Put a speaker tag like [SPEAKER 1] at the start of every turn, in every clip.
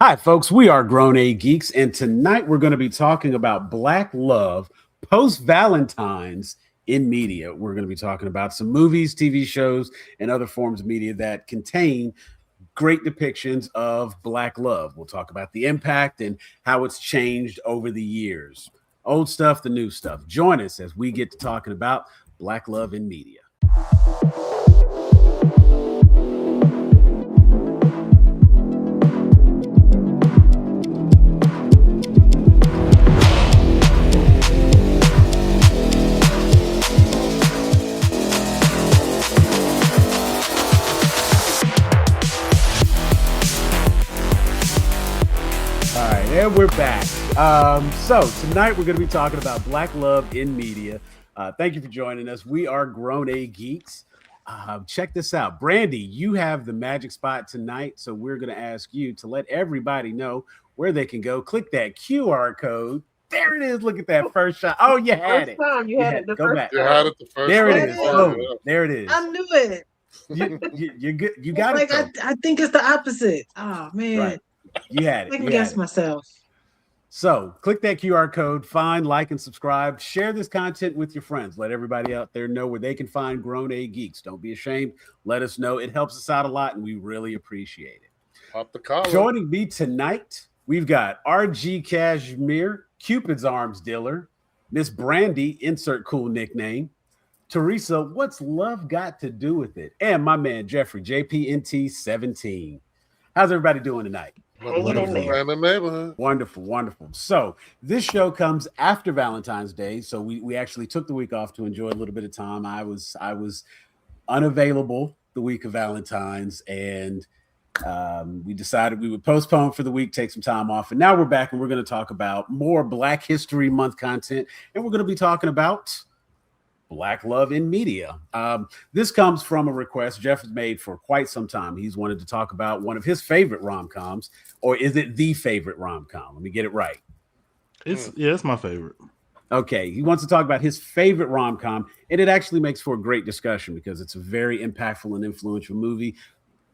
[SPEAKER 1] Hi, folks. We are Grown A Geeks, and tonight we're going to be talking about Black love post-Valentines in media. We're going to be talking about some movies, TV shows, and other forms of media that contain great depictions of Black love. We'll talk about the impact and how it's changed over the years. Old stuff, the new stuff. Join us as we get to talking about Black love in media. And we're back. So tonight we're going to be talking about Black love in media. Thank you for joining us. We are Grown A Geeks. Check this out. Brandy, you have the magic spot tonight. So we're going to ask you to let everybody know where they can go. Click that QR code. There it is. Look at that first shot. Oh, you had it.
[SPEAKER 2] You had it.
[SPEAKER 1] Go back.
[SPEAKER 3] You had it the first
[SPEAKER 1] there
[SPEAKER 3] time.
[SPEAKER 1] It is. Oh, there it is.
[SPEAKER 2] I knew it.
[SPEAKER 1] You're good. You got it.
[SPEAKER 2] I think it's the opposite. Oh, man.
[SPEAKER 1] Right. You had it.
[SPEAKER 2] I can guess myself.
[SPEAKER 1] So click that QR code, find, like, and subscribe. Share this content with your friends. Let everybody out there know where they can find Grown A Geeks. Don't be ashamed. Let us know. It helps us out a lot, and we really appreciate it.
[SPEAKER 3] Pop the collar.
[SPEAKER 1] Joining me tonight, we've got RG Cashmere, Cupid's Arms Dealer, Miss Brandy, insert cool nickname, Teresa, what's love got to do with it? And my man, Jeffrey, JPNT17. How's everybody doing tonight? Wonderful. So this show comes after Valentine's Day. So we actually took the week off to enjoy a little bit of time. I was unavailable the week of Valentine's, and we decided we would postpone for the week, take some time off. And now we're back, and we're going to talk about more Black History Month content. And we're going to be talking about Black love in media. This comes from a request Jeff has made for quite some time. He's wanted to talk about one of his favorite rom-coms, or is it the favorite rom-com? Let me get it right.
[SPEAKER 4] It's my favorite.
[SPEAKER 1] Okay, he wants to talk about his favorite rom-com, and it actually makes for a great discussion because it's a very impactful and influential movie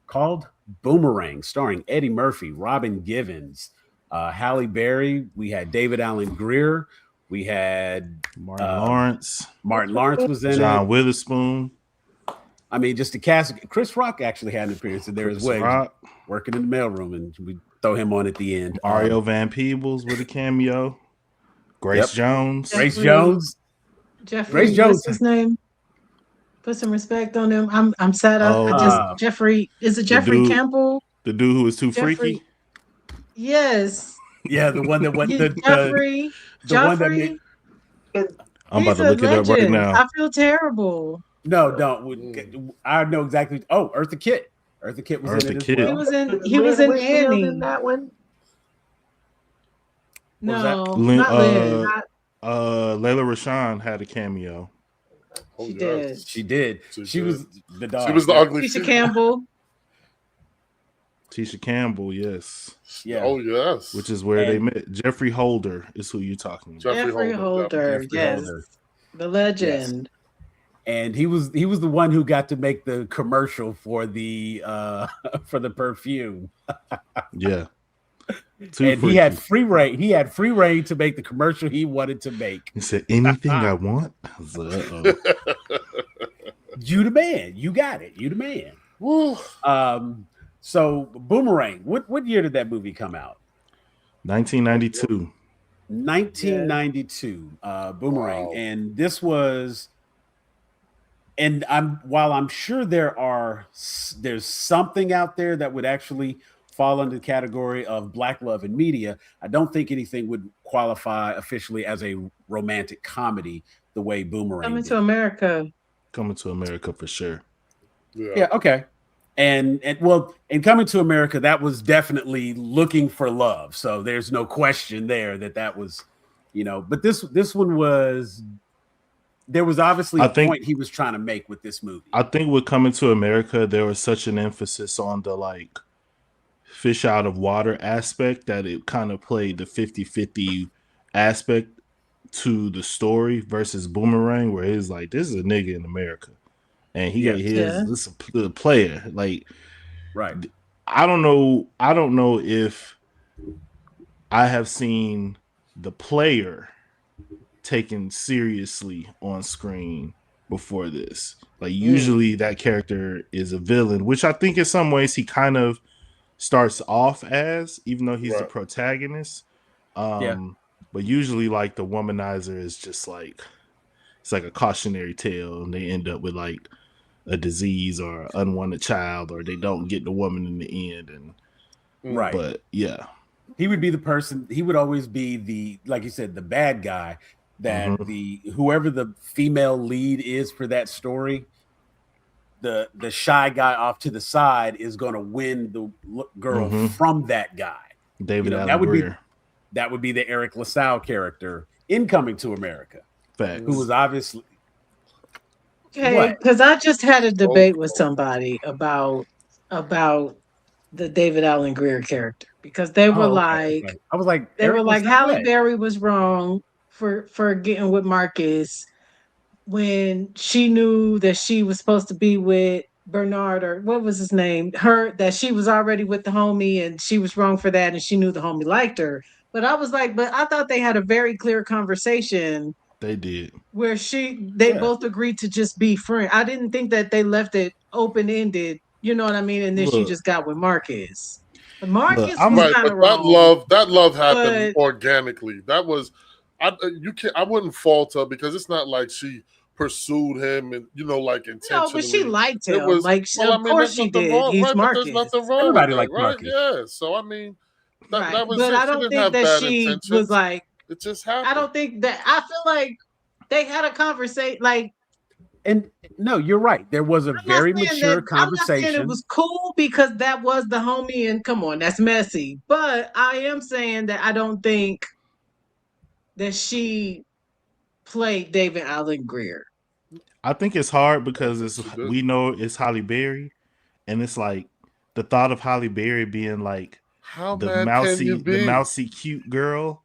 [SPEAKER 1] called Boomerang, starring Eddie Murphy, Robin Givens, Halle Berry. We had David Allen Greer. We had
[SPEAKER 4] Martin Lawrence.
[SPEAKER 1] Martin Lawrence was in
[SPEAKER 4] John Witherspoon.
[SPEAKER 1] I mean, just the cast. Chris Rock actually had an appearance in there as well. Working in the mailroom, and we throw him on at the end.
[SPEAKER 4] Mario Van Peebles with a cameo. Grace Jones.
[SPEAKER 1] Grace Jones.
[SPEAKER 2] What's his name? Put some respect on him. I'm sad. Jeffrey. Is it Jeffrey Campbell?
[SPEAKER 4] The dude who was too freaky?
[SPEAKER 2] Yes.
[SPEAKER 1] Yeah, the one that went
[SPEAKER 2] Jeffrey.
[SPEAKER 1] One that
[SPEAKER 4] I'm about to look it up right now.
[SPEAKER 2] I feel terrible.
[SPEAKER 1] No, don't. I know exactly. Oh, Eartha Kitt. Eartha Kitt was in it as well.
[SPEAKER 2] He was in Annie.
[SPEAKER 3] In that one.
[SPEAKER 2] No, not Lynn.
[SPEAKER 4] Layla Rashawn had a cameo.
[SPEAKER 2] She did.
[SPEAKER 1] She was the dog.
[SPEAKER 3] She was the ugly.
[SPEAKER 2] Tisha Campbell.
[SPEAKER 4] Tisha Campbell, yes.
[SPEAKER 1] Yeah.
[SPEAKER 3] Oh, yes.
[SPEAKER 4] Which is where they met. Jeffrey Holder is who you're talking about.
[SPEAKER 2] Jeffrey Holder, yes. The legend.
[SPEAKER 1] Yes. And he was the one who got to make the commercial for the perfume.
[SPEAKER 4] Yeah.
[SPEAKER 1] And he had free reign. He had free reign to make the commercial he wanted to make.
[SPEAKER 4] He said, anything I want. I was like,
[SPEAKER 1] You the man. You got it. You the man.
[SPEAKER 3] Woo.
[SPEAKER 1] So Boomerang, what year did that movie come out?
[SPEAKER 4] 1992.
[SPEAKER 1] 1992. Boomerang. Wow. And this was, and while I'm sure there's something out there that would actually fall under the category of Black love in media, I don't think anything would qualify officially as a romantic comedy the way Boomerang
[SPEAKER 2] Coming to America.
[SPEAKER 4] Coming to America for sure.
[SPEAKER 1] Yeah, okay. And Coming to America, that was definitely looking for love. So there's no question there that was, but this one was, there was obviously a point he was trying to make with this movie.
[SPEAKER 4] I think with Coming to America, there was such an emphasis on the fish out of water aspect that it kind of played the 50-50 aspect to the story versus Boomerang, where it's like, this is a nigga in America. And he got this is a player.
[SPEAKER 1] Right.
[SPEAKER 4] I don't know if I have seen the player taken seriously on screen before this. Like usually that character is a villain, which I think in some ways he kind of starts off as, even though he's the protagonist. But usually like the womanizer is just like, it's like a cautionary tale, and they end up with like a disease or an unwanted child, or they don't get the woman in the end. And
[SPEAKER 1] right,
[SPEAKER 4] but yeah,
[SPEAKER 1] he would be the person. He would always be the, like you said, the bad guy. That the whoever the female lead is for that story, the shy guy off to the side is going to win the girl from that guy.
[SPEAKER 4] David Allen
[SPEAKER 1] that would
[SPEAKER 4] Greer.
[SPEAKER 1] That would be the Eric LaSalle character in Coming to America.
[SPEAKER 4] Facts.
[SPEAKER 1] Who was obviously
[SPEAKER 2] okay, because I just had a debate with somebody about the David Allen Greer character, because they were I was like, they were like, Halle Berry was wrong for getting with Marcus when she knew that she was supposed to be with Bernard, or what was his name, that she was already with the homie, and she was wrong for that, and she knew the homie liked her. But I was like, but I thought they had a very clear conversation.
[SPEAKER 4] They did.
[SPEAKER 2] Where they both agreed to just be friends. I didn't think that they left it open-ended, you know what I mean? And then she just got with Marcus. But Marcus was kind of wrong.
[SPEAKER 3] That love happened organically. That was I wouldn't fault her, because it's not like she pursued him and like intentionally.
[SPEAKER 2] No, but she liked him. Of course she did. He's Marcus.
[SPEAKER 3] There's nothing wrong.
[SPEAKER 1] Everybody
[SPEAKER 3] with
[SPEAKER 1] liked Marcus.
[SPEAKER 3] Yeah. So I mean, that was.
[SPEAKER 2] But I don't think that she
[SPEAKER 3] intentions.
[SPEAKER 2] was like.
[SPEAKER 3] It just happened.
[SPEAKER 2] I don't think that. I feel like they had a conversation. Like,
[SPEAKER 1] and no, you're right. There was a very mature conversation. I'm not saying
[SPEAKER 2] it was cool because that was the homie, and come on, that's messy. But I am saying that I don't think that she played David Allen Greer.
[SPEAKER 4] I think it's hard because we know it's Halle Berry, and it's like the thought of Halle Berry being like the mousy cute girl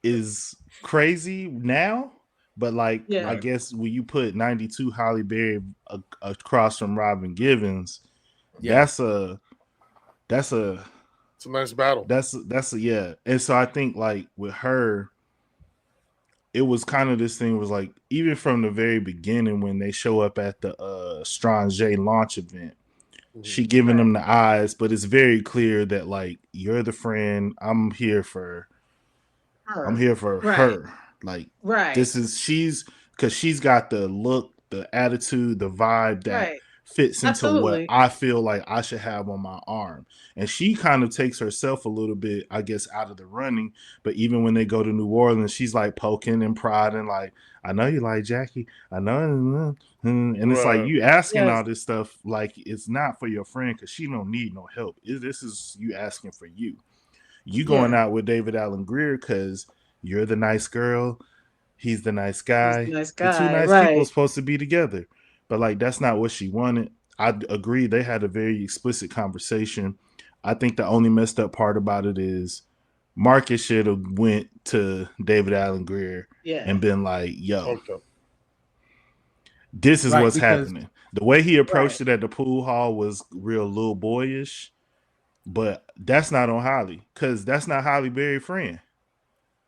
[SPEAKER 4] is crazy now. But like, I guess when you put 92 Halle Berry across from Robin Givens, it's a
[SPEAKER 3] nice battle.
[SPEAKER 4] That's a. And so I think like with her, it was kind of this thing was like, even from the very beginning when they show up at the Strange launch event, she giving them the eyes, but it's very clear that like, you're the friend. I'm here for her. Her. Like, because she's got the look, the attitude, the vibe that fits into what I feel like I should have on my arm. And she kind of takes herself a little bit, I guess, out of the running. But even when they go to New Orleans, she's like poking and prodding, like, I know you like Jackie. I know. And it's like, you asking all this stuff, like, it's not for your friend because she don't need no help. This is you asking for you. You going out with David Allen Greer because you're the nice girl. He's the nice guy. The two nice people are supposed to be together. But like, that's not what she wanted. I agree. They had a very explicit conversation. I think the only messed up part about it is Marcus should have went to David Allen Greer and been like, yo, this is what's happening. The way he approached it at the pool hall was real little boyish, but that's not on Halle, because that's not Halle Berry's friend.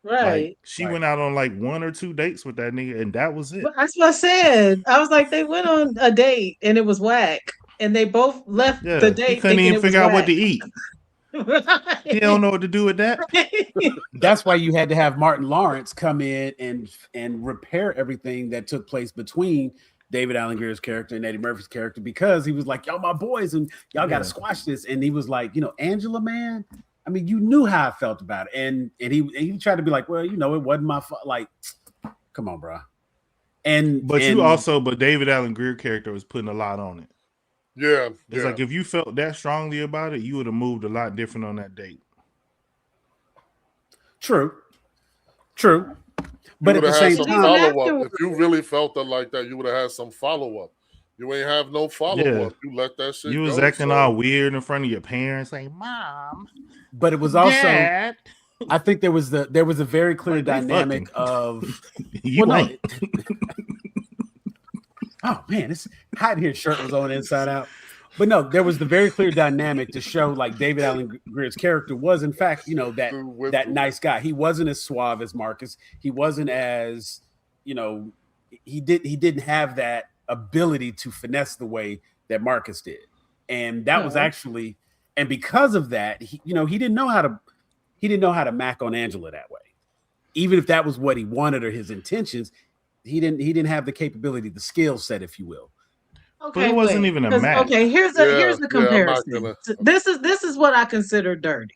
[SPEAKER 2] Right.
[SPEAKER 4] Like, she went out on like 1 or 2 dates with that nigga, and that was it.
[SPEAKER 2] That's what I said. I was like, they went on a date and it was whack. And they both left the date.
[SPEAKER 4] He couldn't even figure out what to eat. He don't know what to do with that.
[SPEAKER 1] That's why you had to have Martin Lawrence come in and repair everything that took place between David Allen Greer's character and Eddie Murphy's character, because he was like, y'all my boys and y'all got to squash this. And he was like, Angela, man, I mean, you knew how I felt about it. And he tried to be like, well, it wasn't my fault. Like, come on, bro. But
[SPEAKER 4] David Allen Greer character was putting a lot on it.
[SPEAKER 3] Yeah.
[SPEAKER 4] It's like, if you felt that strongly about it, you would have moved a lot different on that date.
[SPEAKER 1] True. But at the same time,
[SPEAKER 3] follow-up. If you really felt it like that, you would have had some follow-up. You ain't have no follow-up. You let that shit go.
[SPEAKER 4] You was acting all weird in front of your parents, like, Mom.
[SPEAKER 1] But it was also,
[SPEAKER 4] Dad.
[SPEAKER 1] I think there was a very clear dynamic of oh man, it's hot here. Shirt was on inside out. But no, there was the very clear dynamic to show like David Allen Greer's character was in fact, that nice guy. He wasn't as suave as Marcus. He wasn't as, he didn't have that ability to finesse the way that Marcus did. And that was actually, and because of that, he didn't know how to mac on Angela that way. Even if that was what he wanted or his intentions, he didn't have the capability, the skill set, if you will.
[SPEAKER 2] Okay,
[SPEAKER 4] but it wasn't even a match.
[SPEAKER 2] Okay, here's the comparison. This is what I consider dirty.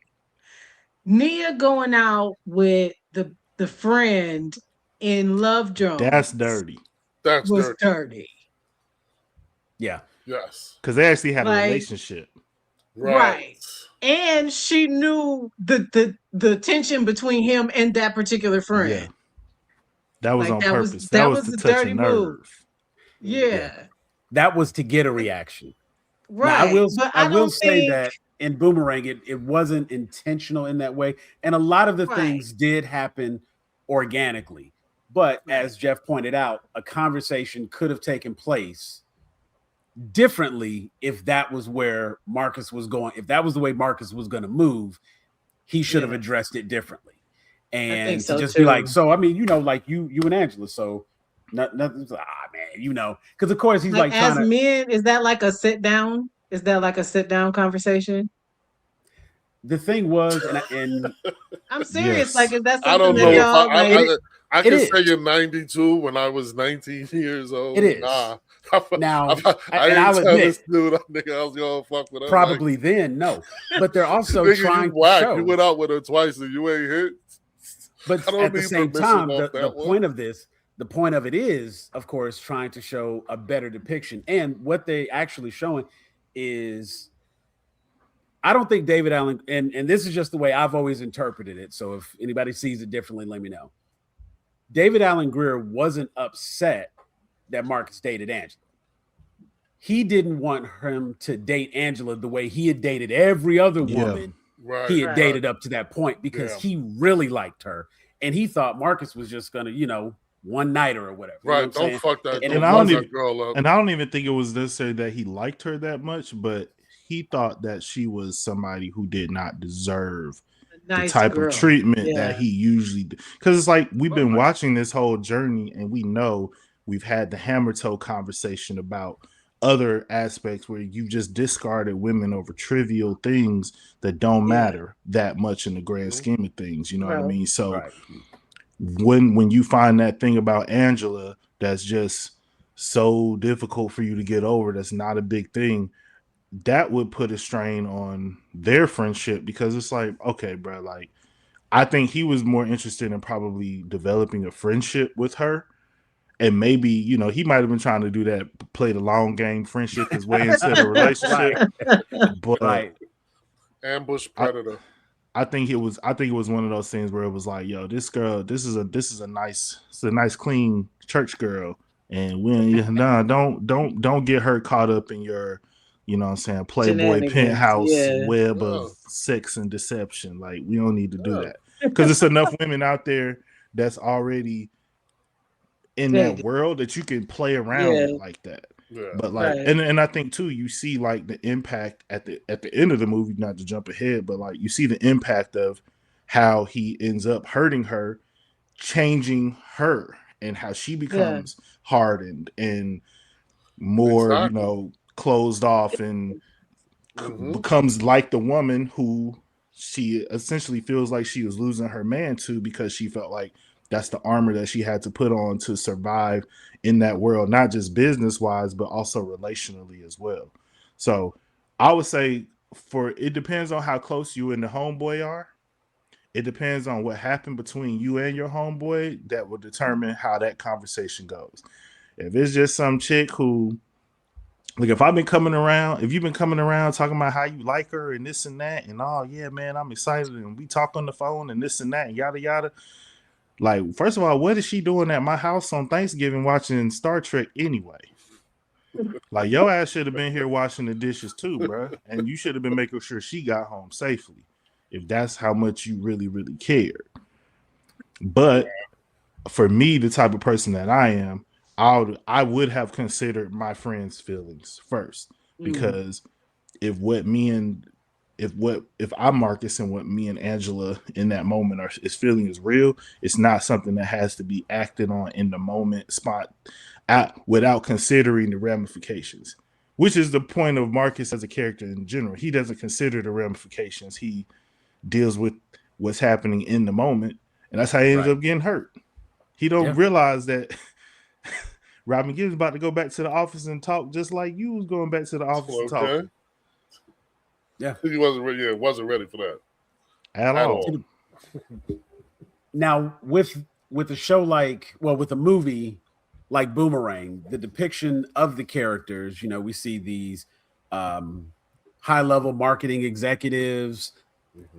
[SPEAKER 2] Nia going out with the friend in Love Jones.
[SPEAKER 4] That's dirty.
[SPEAKER 3] That's
[SPEAKER 2] dirty.
[SPEAKER 1] Yeah.
[SPEAKER 3] Yes.
[SPEAKER 4] Because they actually had a relationship.
[SPEAKER 2] Right. And she knew the tension between him and that particular friend.
[SPEAKER 4] Yeah. That was on purpose. That was to touch a nerve.
[SPEAKER 2] Yeah.
[SPEAKER 1] That was to get a reaction.
[SPEAKER 2] Right.
[SPEAKER 1] Now, I will say that in Boomerang, it wasn't intentional in that way. And a lot of the things did happen organically. But as Jeff pointed out, a conversation could have taken place differently if that was where Marcus was going. If that was the way Marcus was going to move, he should have addressed it differently. And to just be like, so, I mean, like you and Angela, so nothing's man, because of course he's like
[SPEAKER 2] as men, is that like a sit down? Is that like a sit down conversation?
[SPEAKER 1] The thing was, and
[SPEAKER 2] I'm serious. Yes. Like, is that
[SPEAKER 3] I don't
[SPEAKER 2] know.
[SPEAKER 3] If I can say you're 92 when I was 19 years old.
[SPEAKER 1] It is.
[SPEAKER 3] Nah.
[SPEAKER 1] Now,
[SPEAKER 3] I
[SPEAKER 1] I'll admit,
[SPEAKER 3] this dude, I was gonna fuck with her.
[SPEAKER 1] Probably then, no. But they're also trying to show.
[SPEAKER 3] You went out with her twice and you ain't hit.
[SPEAKER 1] But at the same time, the point of this, the point of it is, of course, trying to show a better depiction. And what they actually showing is, I don't think David Allen, and this is just the way I've always interpreted it. So if anybody sees it differently, let me know. David Allen Greer wasn't upset that Marcus dated Angela. He didn't want him to date Angela the way he had dated every other woman he had dated up to that point, because he really liked her. And he thought Marcus was just going to, one nighter or whatever.
[SPEAKER 3] Right. Don't fuck that
[SPEAKER 4] girl up. And I don't even think it was necessary that he liked her that much, but he thought that she was somebody who did not deserve the type of treatment that he usually did. Because it's like we've been watching this whole journey, and we know we've had the hammer toe conversation about other aspects where you just discarded women over trivial things that don't matter that much in the grand scheme of things. You know what I mean? So when you find that thing about Angela that's just so difficult for you to get over, that's not a big thing, that would put a strain on their friendship, because it's like, okay, bro, like, I think he was more interested in probably developing a friendship with her. And maybe, he might have been trying to do that, play the long game friendship his way into the relationship. But
[SPEAKER 3] ambush predator.
[SPEAKER 4] I think it was one of those things where it was like, yo, this girl, this is a nice clean church girl. And don't get her caught up in your, Playboy penthouse web of sex and deception. Like, we don't need to do that. Because it's enough women out there that's already in that world that you can play around with like that. Yeah. But like, and I think too, you see like the impact at the end of the movie, not to jump ahead, but like you see the impact of how he ends up hurting her, changing her, and how she becomes hardened and more, closed off, and becomes like the woman who she essentially feels like she was losing her man to, because she felt like that's the armor that she had to put on to survive in that world, not just business wise, but also relationally as well. So I would say it depends on how close you and the homeboy are. It depends on what happened between you and your homeboy that will determine how that conversation goes. If it's just some chick who, like, if you've been coming around talking about how you like her and this and that, and oh yeah, man, I'm excited, and we talk on the phone and this and that and yada yada. Like, first of all, what is she doing at my house on Thanksgiving watching Star Trek anyway? Like, your ass should have been here washing the dishes too, bro. And you should have been making sure she got home safely, if that's how much you really, really cared. But for me, the type of person that I am, I would have considered my friend's feelings first. because if I'm Marcus and what me and Angela in that moment is feeling is real, it's not something that has to be acted on in the moment spot without considering the ramifications, which is the point of Marcus as a character in general. He doesn't consider the ramifications. He deals with what's happening in the moment, and that's how he ends up getting hurt. He don't realize that Robin Gibbs about to go back to the office and talk just like you was going back to the office and talking.
[SPEAKER 3] Yeah, he wasn't ready. Yeah, wasn't ready for that
[SPEAKER 4] at all.
[SPEAKER 1] Now, with a show with a movie like Boomerang, the depiction of the characters, we see these high-level marketing executives.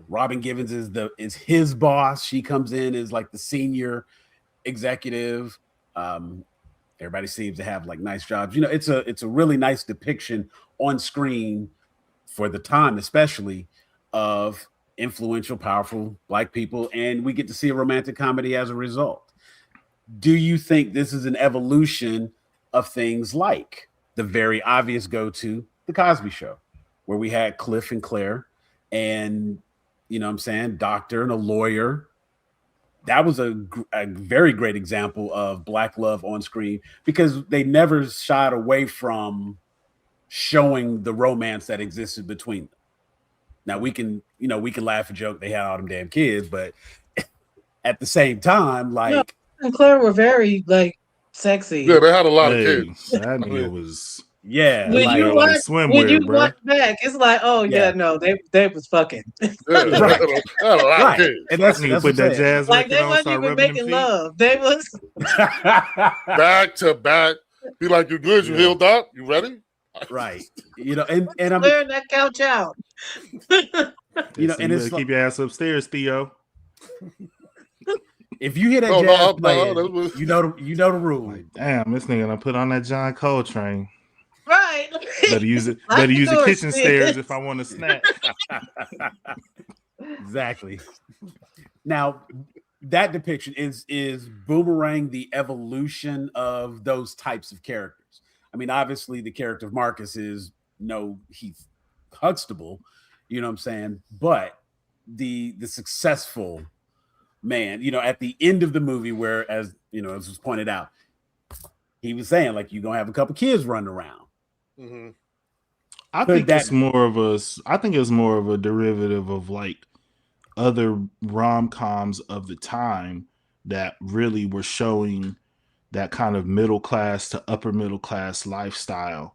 [SPEAKER 1] Robin Givens is his boss. She comes in as like the senior executive. Everybody seems to have like nice jobs. It's a really nice depiction on screen for the time, especially of influential, powerful Black people, and we get to see a romantic comedy as a result. Do you think this is an evolution of things like the very obvious go-to, The Cosby Show, where we had Cliff and Claire and, doctor and a lawyer? That was a very great example of Black love on screen because they never shied away from showing the romance that existed between them. Now we can laugh and joke they had all them damn kids, but at the same time,
[SPEAKER 2] and Claire were very sexy.
[SPEAKER 3] Yeah, they had a lot of kids.
[SPEAKER 4] That nigga was
[SPEAKER 2] When you watch back, it's like, no, they was fucking.
[SPEAKER 3] Yeah, right. They had a lot of kids.
[SPEAKER 4] And that's put that jazz
[SPEAKER 2] like they wasn't even making love. They was
[SPEAKER 3] back to back. Be like, you good? You healed up? You ready?
[SPEAKER 1] Right. And I'm
[SPEAKER 2] clearing that couch out.
[SPEAKER 4] And it's keep your ass upstairs, Theo.
[SPEAKER 1] If you hear that jazz playing, you know the rule.
[SPEAKER 4] Like, damn, this nigga done put on that John Coltrane.
[SPEAKER 2] Right.
[SPEAKER 4] Better use it. Better use the kitchen stairs if I want to snack.
[SPEAKER 1] Exactly. Now, that depiction is Boomerang the evolution of those types of characters. I mean, obviously, the character of Marcus is no Heath Huxtable, you know what I'm saying? But the successful man, at the end of the movie, where as was pointed out, he was saying like you're gonna have a couple kids running around.
[SPEAKER 3] Mm-hmm.
[SPEAKER 4] I think it's more of a derivative of like other rom-coms of the time that really were showing that kind of middle class to upper middle class lifestyle.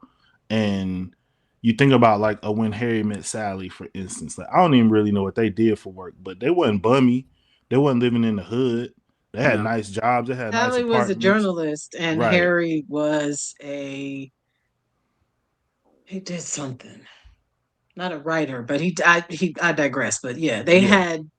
[SPEAKER 4] And you think about like a When Harry Met Sally, for instance. Like I don't even really know what they did for work, but they wasn't bummy. They wasn't living in the hood. They had nice jobs. They had
[SPEAKER 2] Sally
[SPEAKER 4] nice
[SPEAKER 2] was a journalist, and Harry was he did something. Not a writer, but I digress. But they had.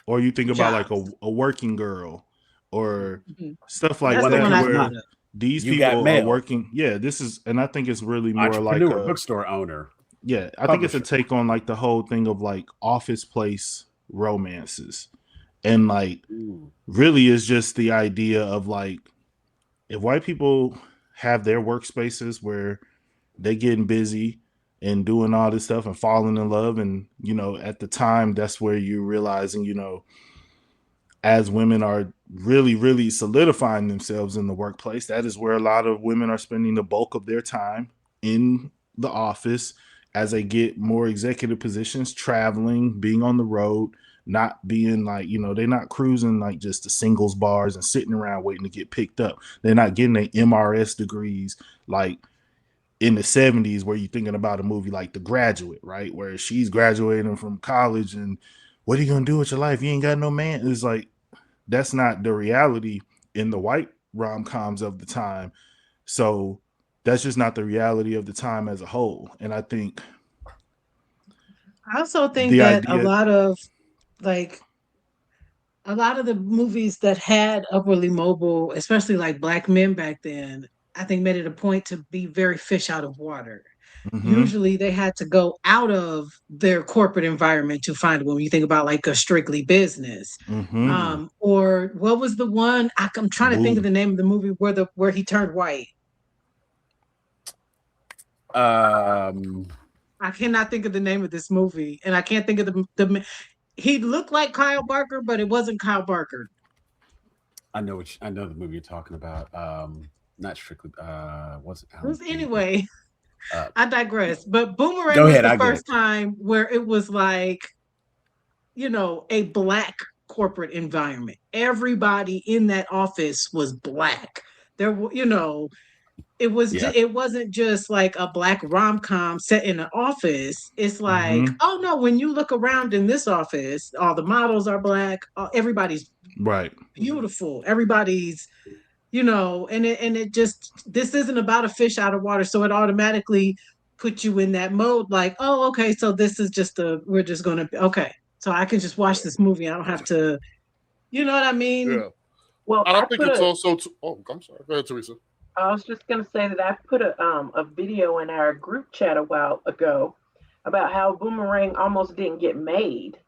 [SPEAKER 4] Or you think about like a working girl, or stuff like
[SPEAKER 2] that.
[SPEAKER 4] Where these people are working. Yeah, this is, and I think it's really more like a
[SPEAKER 1] bookstore owner.
[SPEAKER 4] Yeah, I think it's a take on like the whole thing of like office place romances, and like really is just the idea of like if white people have their workspaces where they getting busy and doing all this stuff and falling in love, and at the time that's where you're realizing as women are really, really solidifying themselves in the workplace, that is where a lot of women are spending the bulk of their time in the office as they get more executive positions, traveling, being on the road, not being like, they're not cruising like just the singles bars and sitting around waiting to get picked up. They're not getting their MRS degrees like in the 70s where you're thinking about a movie like The Graduate, right? Where she's graduating from college and what are you going to do with your life? You ain't got no man. It's like, that's not the reality in the white rom-coms of the time. So that's just not the reality of the time as a whole. And I
[SPEAKER 2] also think that a lot of the movies that had upwardly mobile, especially like Black men back then, I think made it a point to be very fish out of water. Mm-hmm. Usually they had to go out of their corporate environment to find a woman. You think about like a Strictly Business.
[SPEAKER 4] Mm-hmm.
[SPEAKER 2] Or what was the one? I'm trying to think of the name of the movie where he turned white. I cannot think of the name of this movie, and I can't think of the. He looked like Kyle Barker, but it wasn't Kyle Barker.
[SPEAKER 1] I know the movie you're talking about. Not strictly. Was it
[SPEAKER 2] Anyway, I digress. But Boomerang
[SPEAKER 1] go
[SPEAKER 2] was
[SPEAKER 1] ahead,
[SPEAKER 2] the first time where it was like, a Black corporate environment. Everybody in that office was Black. There, it wasn't just like a Black rom-com set in an office. It's like, oh no, when you look around in this office, all the models are Black. Everybody's
[SPEAKER 4] right,
[SPEAKER 2] beautiful. Everybody's, and it just, this isn't about a fish out of water, so it automatically puts you in that mode. Like, oh, okay, so this is just we're just gonna okay, so I can just watch this movie. I don't have to, you know what I mean?
[SPEAKER 3] Yeah.
[SPEAKER 5] Well,
[SPEAKER 3] I think it's also. I'm sorry. Go ahead, Teresa.
[SPEAKER 5] I was just going to say that I put a video in our group chat a while ago about how Boomerang almost didn't get made.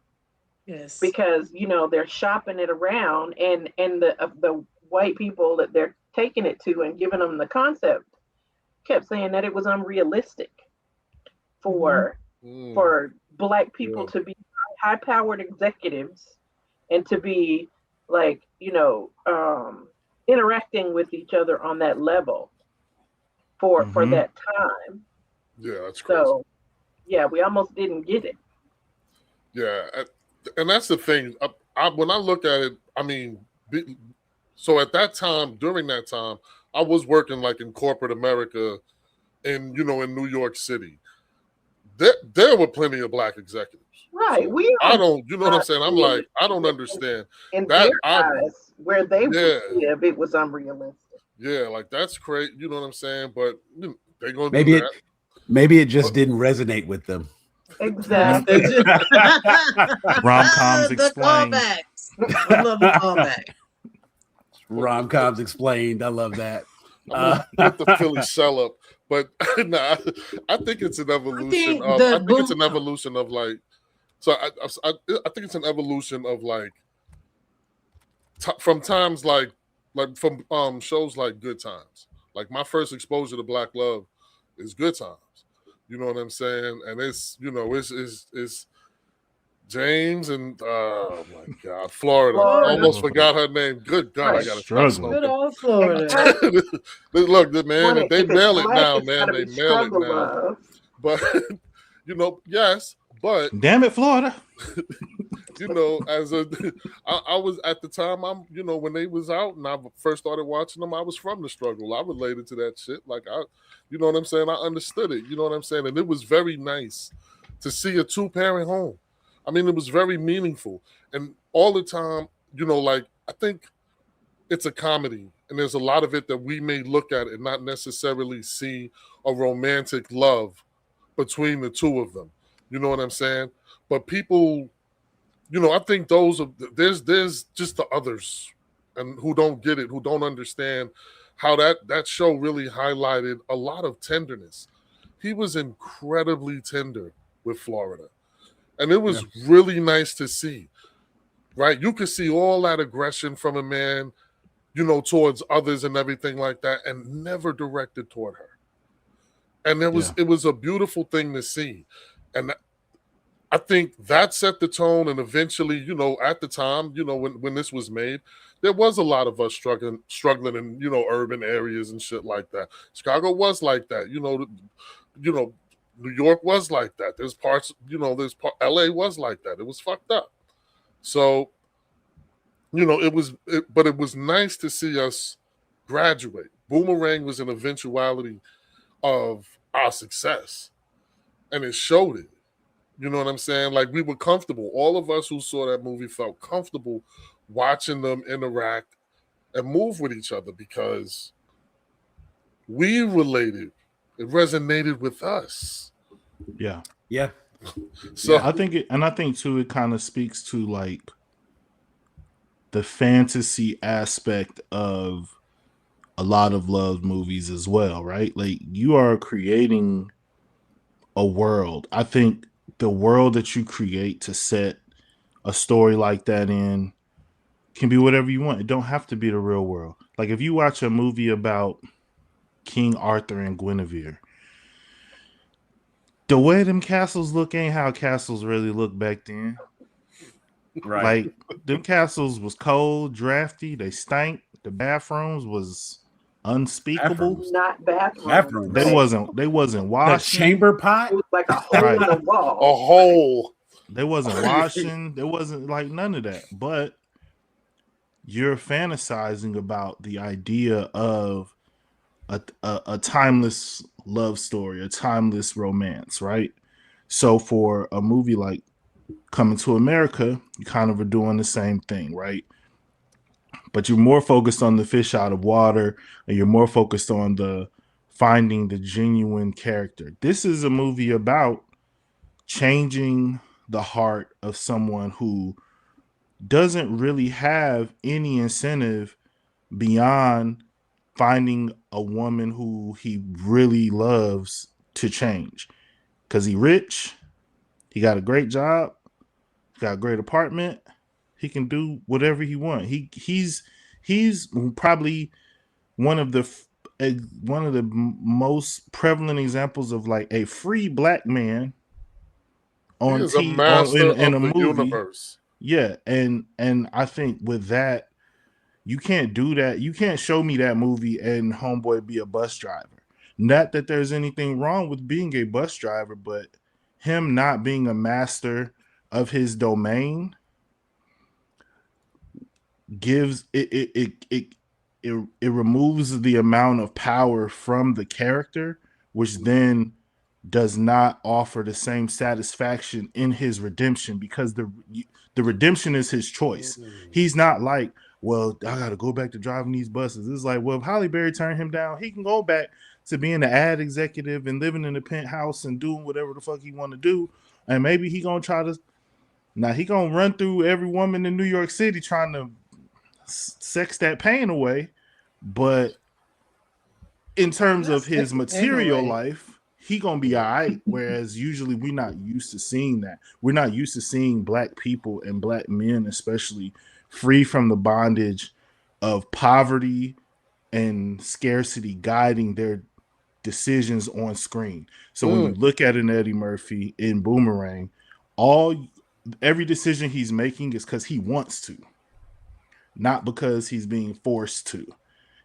[SPEAKER 2] Yes.
[SPEAKER 5] Because, they're shopping it around and the white people that they're taking it to and giving them the concept kept saying that it was unrealistic for Black people to be high-powered executives and to be like, interacting with each other on that level for that time.
[SPEAKER 3] Yeah, that's crazy.
[SPEAKER 5] So, yeah, we almost didn't get it.
[SPEAKER 3] Yeah, and that's the thing. When I look at it, I mean, so at that time, during that time, I was working like in corporate America, in New York City. There were plenty of Black executives.
[SPEAKER 5] Right.
[SPEAKER 3] So I don't, you know what I'm saying? I'm like, I don't understand.
[SPEAKER 5] In their eyes, where they would live, it was unrealistic.
[SPEAKER 3] Yeah, like that's great. You know what I'm saying? But they're going to
[SPEAKER 1] maybe
[SPEAKER 3] do that.
[SPEAKER 1] Maybe it just didn't resonate with them.
[SPEAKER 5] Exactly.
[SPEAKER 4] Rom-coms explained.
[SPEAKER 2] I love the callback.
[SPEAKER 1] Rom-coms explained. I love that.
[SPEAKER 3] With the Philly sell-up. But nah, I think it's an evolution. I think it's an evolution of like. So I think it's an evolution of like from times like from shows like Good Times. Like my first exposure to Black love is Good Times. You know what I'm saying? And it's it's James and oh my God, Florida. Almost forgot her name. Good God, I got to struggle.
[SPEAKER 2] Good old Florida.
[SPEAKER 3] Look, man, they mail it now, man. They mail it now. But yes, but
[SPEAKER 4] damn it, Florida.
[SPEAKER 3] I was at the time, when they was out and I first started watching them, I was from the struggle. I related to that shit. Like you know what I'm saying? I understood it. You know what I'm saying? And it was very nice to see a 2-parent home. I mean, it was very meaningful. And all the time, like, I think it's a comedy. And there's a lot of it that we may look at and not necessarily see a romantic love between the two of them. You know what I'm saying? But people, I think there's just the others and who don't get it, who don't understand how that show really highlighted a lot of tenderness. He was incredibly tender with Florida. And it was really nice to see, right? You could see all that aggression from a man, towards others and everything like that, and never directed toward her. And it was a beautiful thing to see. And I think that set the tone. And eventually, at the time, when this was made, there was a lot of us struggling in, urban areas and shit like that. Chicago was like that, New York was like that. There's parts, LA was like that. It was fucked up. So, it was nice to see us graduate. Boomerang was an eventuality of our success. And it showed it. You know what I'm saying? Like, we were comfortable. All of us who saw that movie felt comfortable watching them interact and move with each other because we related. It resonated with us.
[SPEAKER 4] Yeah.
[SPEAKER 1] Yeah.
[SPEAKER 4] So I think too, it kind of speaks to like the fantasy aspect of a lot of love movies as well, right? Like you are creating a world. I think the world that you create to set a story like that in can be whatever you want. It don't have to be the real world. Like if you watch a movie about King Arthur and Guinevere, the way them castles look ain't how castles really look back then.
[SPEAKER 1] Right.
[SPEAKER 4] Like them castles was cold, drafty, they stank. The bathrooms was unspeakable.
[SPEAKER 5] Not bathrooms.
[SPEAKER 4] They wasn't washing.
[SPEAKER 1] The chamber pot?
[SPEAKER 5] It was like a hole in the wall.
[SPEAKER 3] A hole.
[SPEAKER 4] They wasn't washing. There wasn't like none of that. But you're fantasizing about the idea of a timeless love story, a timeless romance, right? So for a movie like Coming to America, you kind of are doing the same thing, right? But you're more focused on the fish out of water, and you're more focused on the finding the genuine character. This is a movie about changing the heart of someone who doesn't really have any incentive beyond finding a woman who he really loves to change. Because he rich, he got a great job, got a great apartment, he can do whatever he wants. He's probably one of the most prevalent examples of like a free black man on TV in a movie. Universe. Yeah, and I think with that, you can't do that. You can't show me that movie and homeboy be a bus driver. Not that there's anything wrong with being a bus driver, but him not being a master of his domain gives it removes the amount of power from the character, which then does not offer the same satisfaction in his redemption, because the redemption is his choice. He's not like, well, I got to go back to driving these buses. It's like, well, if Halle Berry turned him down, he can go back to being an ad executive and living in a penthouse and doing whatever the fuck he want to do. And maybe he gonna try to, he gonna run through every woman in New York City trying to sex that pain away. But in terms of his material life, he gonna be all right. Whereas usually we're not used to seeing that. We're not used to seeing black people and black men, especially, free from the bondage of poverty and scarcity guiding their decisions on screen. So when you look at an Eddie Murphy in Boomerang, every decision he's making is because he wants to, not because he's being forced to.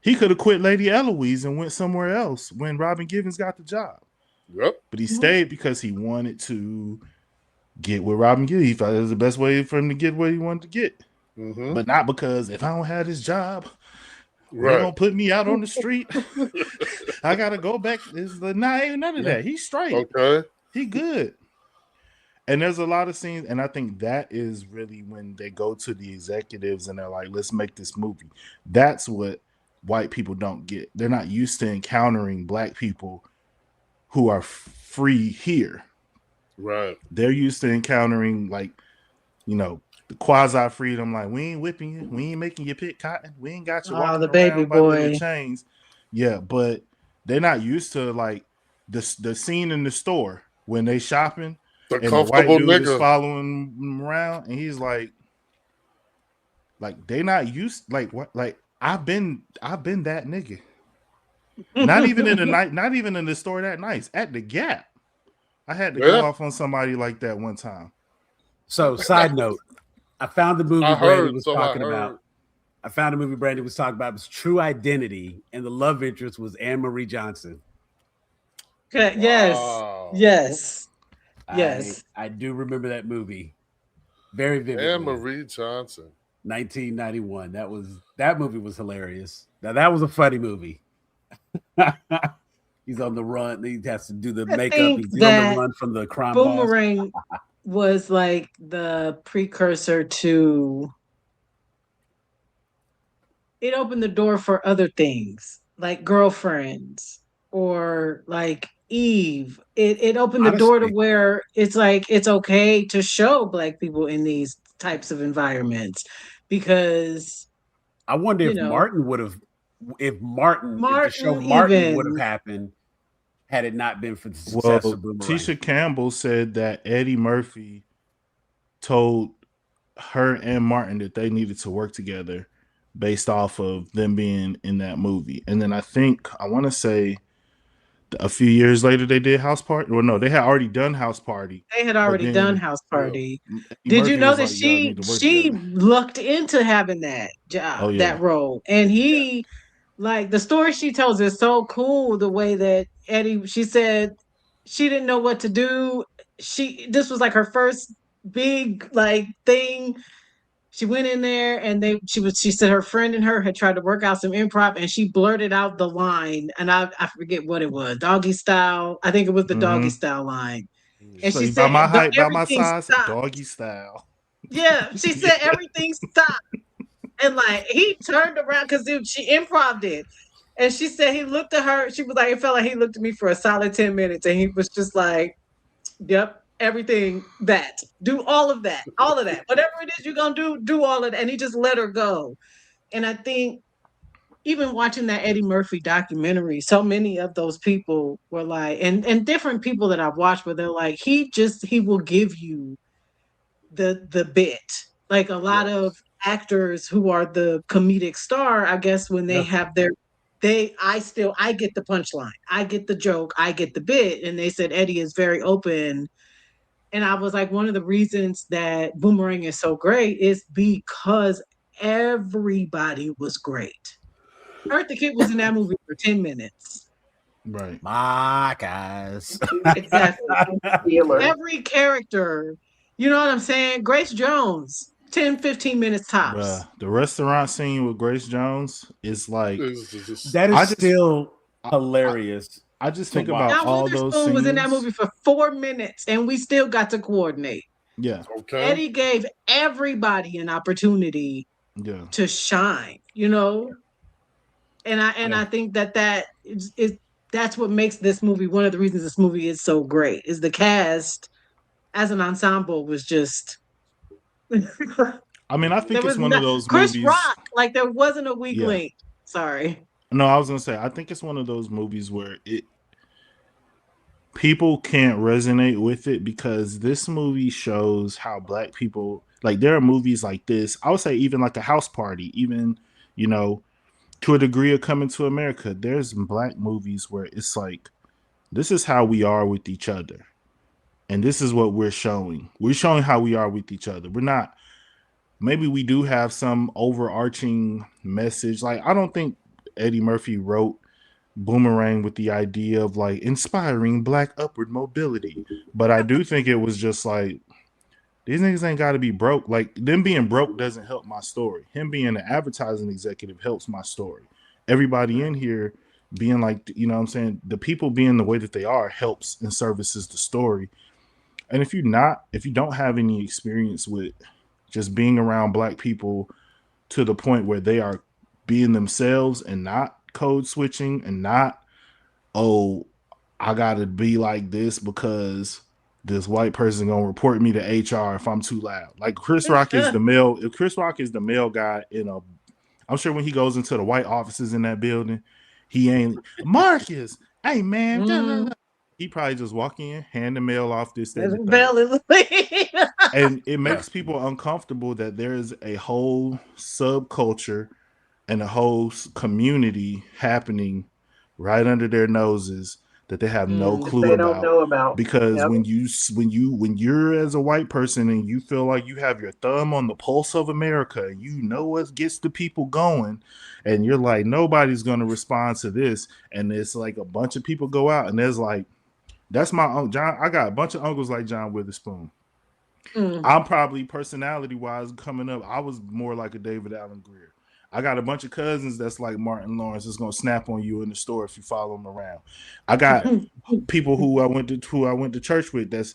[SPEAKER 4] He could have quit Lady Eloise and went somewhere else when Robin Givens got the job.
[SPEAKER 3] Yep.
[SPEAKER 4] But he stayed because he wanted to get with Robin Givens. He thought it was the best way for him to get what he wanted to get. Mm-hmm. But not because if I don't have this job, they're gonna put me out on the street. I gotta go back. Ain't none of that. He's straight. Okay. He good. And there's a lot of scenes, and I think that is really when they go to the executives and they're like, let's make this movie. That's what white people don't get. They're not used to encountering black people who are free here.
[SPEAKER 3] Right.
[SPEAKER 4] They're used to encountering, like, the quasi freedom, like, we ain't whipping you, we ain't making you pick cotton, we ain't got you walking
[SPEAKER 2] the baby
[SPEAKER 4] around
[SPEAKER 2] boy
[SPEAKER 4] by chains. Yeah, but they're not used to like the scene in the store when they shopping and the white dude is following him around, and he's like they not used, like, what, like I've been that nigga. Not even in the night, not even in the store that nice. At the Gap, I had to go off on somebody like that one time.
[SPEAKER 1] So, side note, I found the movie Brandon was talking about. I found a movie Brandon was talking about. It was True Identity, and the love interest was Anne Marie Johnson.
[SPEAKER 2] Okay. Wow. Yes.
[SPEAKER 1] I do remember that movie very vividly.
[SPEAKER 3] Anne Marie Johnson,
[SPEAKER 1] 1991. That movie was hilarious. Now that was a funny movie. He's on the run. He has to do the makeup. He's on the run from the crime
[SPEAKER 2] Boomerang was like the precursor to, it opened the door for other things like Girlfriends or like Eve. It opened the door to where it's like it's okay to show black people in these types of environments, because
[SPEAKER 1] I wonder if Martin would have, if the show Martin would have happened had it not been for the success of Boomerang.
[SPEAKER 4] Tisha Campbell said that Eddie Murphy told her and Martin that they needed to work together based off of them being in that movie. And then I want to say a few years later they did House Party. Well, no, they had already done House Party.
[SPEAKER 2] They had already done House Party.
[SPEAKER 4] Did
[SPEAKER 2] you know that she looked into having that job, that role, and he like the story she tells is so cool. The way that Eddie, she said she didn't know what to do. This was like her first big like thing. She went in there and she said her friend and her had tried to work out some improv and she blurted out the line and I forget what it was, doggy style. I think it was the doggy style line. And
[SPEAKER 4] so
[SPEAKER 2] she said,
[SPEAKER 4] by my height, by my size, stopped. Doggy style.
[SPEAKER 2] Yeah, she said everything stopped. And like he turned around because she improv'd it. And she said he looked at her. She was like, it felt like he looked at me for a solid 10 minutes. And he was just like, yep, everything that. Do all of that. All of that. Whatever it is you're going to do all of that. And he just let her go. And I think even watching that Eddie Murphy documentary, so many of those people were like, and different people that I've watched where they're like, he will give you the bit. Like a lot of actors who are the comedic star, I guess when they have their I get the punchline, I get the joke, I get the bit. And they said Eddie is very open. And I was like, one of the reasons that Boomerang is so great is because everybody was great. Eartha Kitt was in that movie for 10 minutes.
[SPEAKER 4] Right.
[SPEAKER 1] My guys.
[SPEAKER 2] Exactly. Every character, you know what I'm saying? Grace Jones, 10, 15 minutes tops.
[SPEAKER 4] Bruh, the restaurant scene with Grace Jones is like
[SPEAKER 1] that is still hilarious.
[SPEAKER 4] I just think about all those scenes.
[SPEAKER 2] Was in that movie for 4 minutes and we still got to coordinate.
[SPEAKER 4] Yeah.
[SPEAKER 3] Okay.
[SPEAKER 2] Eddie gave everybody an opportunity to shine, you know? And I think that that's what makes this movie, one of the reasons this movie is so great, is the cast as an ensemble was just
[SPEAKER 4] I mean, I think it's one of those
[SPEAKER 2] Chris
[SPEAKER 4] movies.
[SPEAKER 2] Rock, like there wasn't a weak link. Sorry.
[SPEAKER 4] No, I was gonna say I think it's one of those movies where people can't resonate with it because this movie shows how Black people, like there are movies like this. I would say even like a House Party, even, you know, to a degree of Coming to America, there's Black movies where it's like, this is how we are with each other. And this is what we're showing. We're showing how we are with each other. We're not, maybe we do have some overarching message. Like, I don't think Eddie Murphy wrote Boomerang with the idea of like inspiring Black upward mobility. But I do think it was just like, these niggas ain't got to be broke. Like, them being broke doesn't help my story. Him being an advertising executive helps my story. Everybody in here being like, you know what I'm saying? The people being the way that they are helps and services the story. And if you don't have any experience with just being around Black people to the point where they are being themselves and not code switching and not, oh, I got to be like this because this white person gonna report me to HR if I'm too loud. Like Chris Rock is the male. If Chris Rock is the male guy I'm sure when he goes into the white offices in that building, he ain't Marcus. Hey man, he probably just walk in, hand the mail off this thing, and it makes people uncomfortable that there is a whole subculture and a whole community happening right under their noses that they have no clue about.
[SPEAKER 5] Don't know about.
[SPEAKER 4] Because when you're as a white person and you feel like you have your thumb on the pulse of America, you know what gets the people going, and you're like, nobody's gonna respond to this, and it's like a bunch of people go out and there's like, that's my uncle John. I got a bunch of uncles like John Witherspoon. I'm probably personality wise coming up, I was more like a David Allen Greer. I got a bunch of cousins that's like Martin Lawrence that's gonna snap on you in the store if you follow them around. I got people who I went to church with that's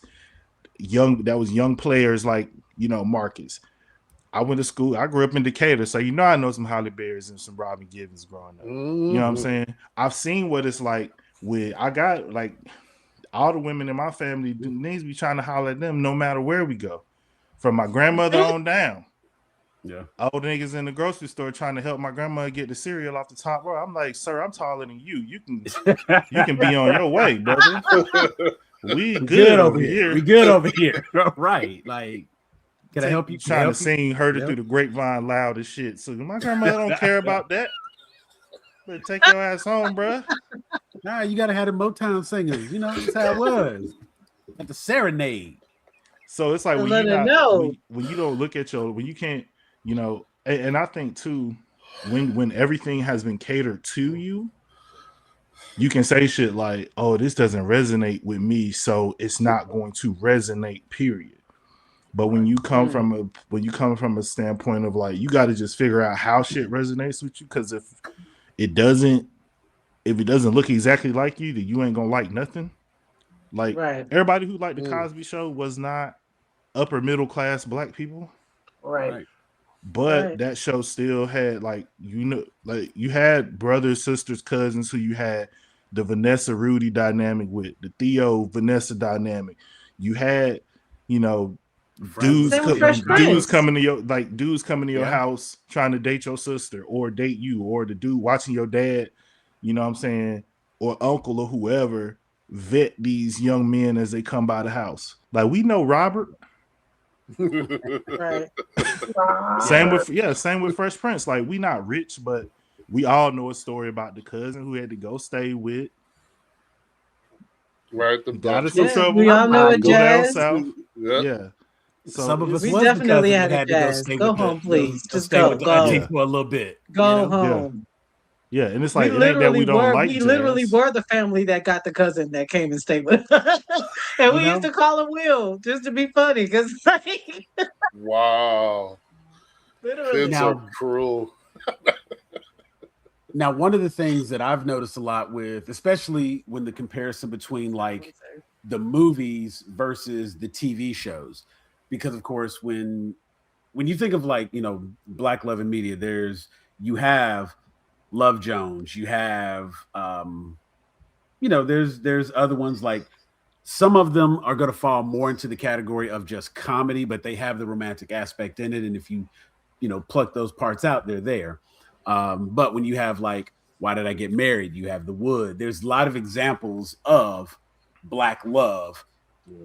[SPEAKER 4] young, that was young players like, you know, Marcus. I went to school. I grew up in Decatur, so you know I know some Holly Berries and some Robin Givens growing up. You know what I'm saying? I've seen what it's like with, I got like all the women in my family, niggas be trying to holler at them no matter where we go. From my grandmother on down. Yeah, old niggas in the grocery store trying to help my grandma get the cereal off the top row. I'm like, sir, I'm taller than you. You can be on your way, brother. We good over here.
[SPEAKER 1] We good over here. Right. Like, can I help you?
[SPEAKER 4] Trying to sing Heard It Through the Grapevine loud as shit. So my grandma don't care about that. Better take your ass home, bro.
[SPEAKER 1] Nah, you gotta have the Motown singers. You know, that's how it was. At the serenade.
[SPEAKER 4] So it's like when you not when you don't look at when you can't, you know, and I think too, when everything has been catered to you, you can say shit like, "Oh, this doesn't resonate with me, so it's not going to resonate." Period. But when you come from a standpoint of like, you got to just figure out how shit resonates with you, because if it doesn't look exactly like you, then you ain't gonna like nothing. Like everybody who liked the Cosby Show was not upper middle class black people,
[SPEAKER 5] right?
[SPEAKER 4] But that show still had like you had brothers, sisters, cousins who you had the Vanessa Rudy dynamic with, the Theo Vanessa dynamic. You had, you know, dudes coming to your house trying to date your sister or date you, or the dude watching your dad, you know what I'm saying, or uncle or whoever vet these young men as they come by the house. Like, we know Robert.
[SPEAKER 2] Right.
[SPEAKER 4] Same with Fresh Prince. Like, we not rich, but we all know a story about the cousin who had to go stay with.
[SPEAKER 3] Right,
[SPEAKER 4] got us in trouble.
[SPEAKER 2] We all know it,
[SPEAKER 4] go
[SPEAKER 2] Jazz.
[SPEAKER 4] Down south. Yeah. So
[SPEAKER 1] some of us
[SPEAKER 2] we
[SPEAKER 1] was
[SPEAKER 2] definitely
[SPEAKER 1] the
[SPEAKER 2] had
[SPEAKER 1] that had to go stay
[SPEAKER 2] go
[SPEAKER 1] with
[SPEAKER 2] home, please. Just
[SPEAKER 1] stay with the auntie
[SPEAKER 2] go
[SPEAKER 1] for a little bit.
[SPEAKER 2] Go home.
[SPEAKER 4] Yeah, and it's like, it ain't that we don't like Jazz.
[SPEAKER 2] Literally were the family that got the cousin that came and stayed with us. And we used to call him Will just to be funny, because like,
[SPEAKER 3] wow,
[SPEAKER 2] literally.
[SPEAKER 3] kids are cruel.
[SPEAKER 1] Now, one of the things that I've noticed a lot with, especially when the comparison between like the movies versus the TV shows, because of course when you think of like, you know, Black love and media, you have Love Jones, you have you know, there's other ones, like some of them are going to fall more into the category of just comedy, but they have the romantic aspect in it, and if you know, pluck those parts out, they're there. But when you have like Why Did I Get Married, you have The Wood, there's a lot of examples of Black love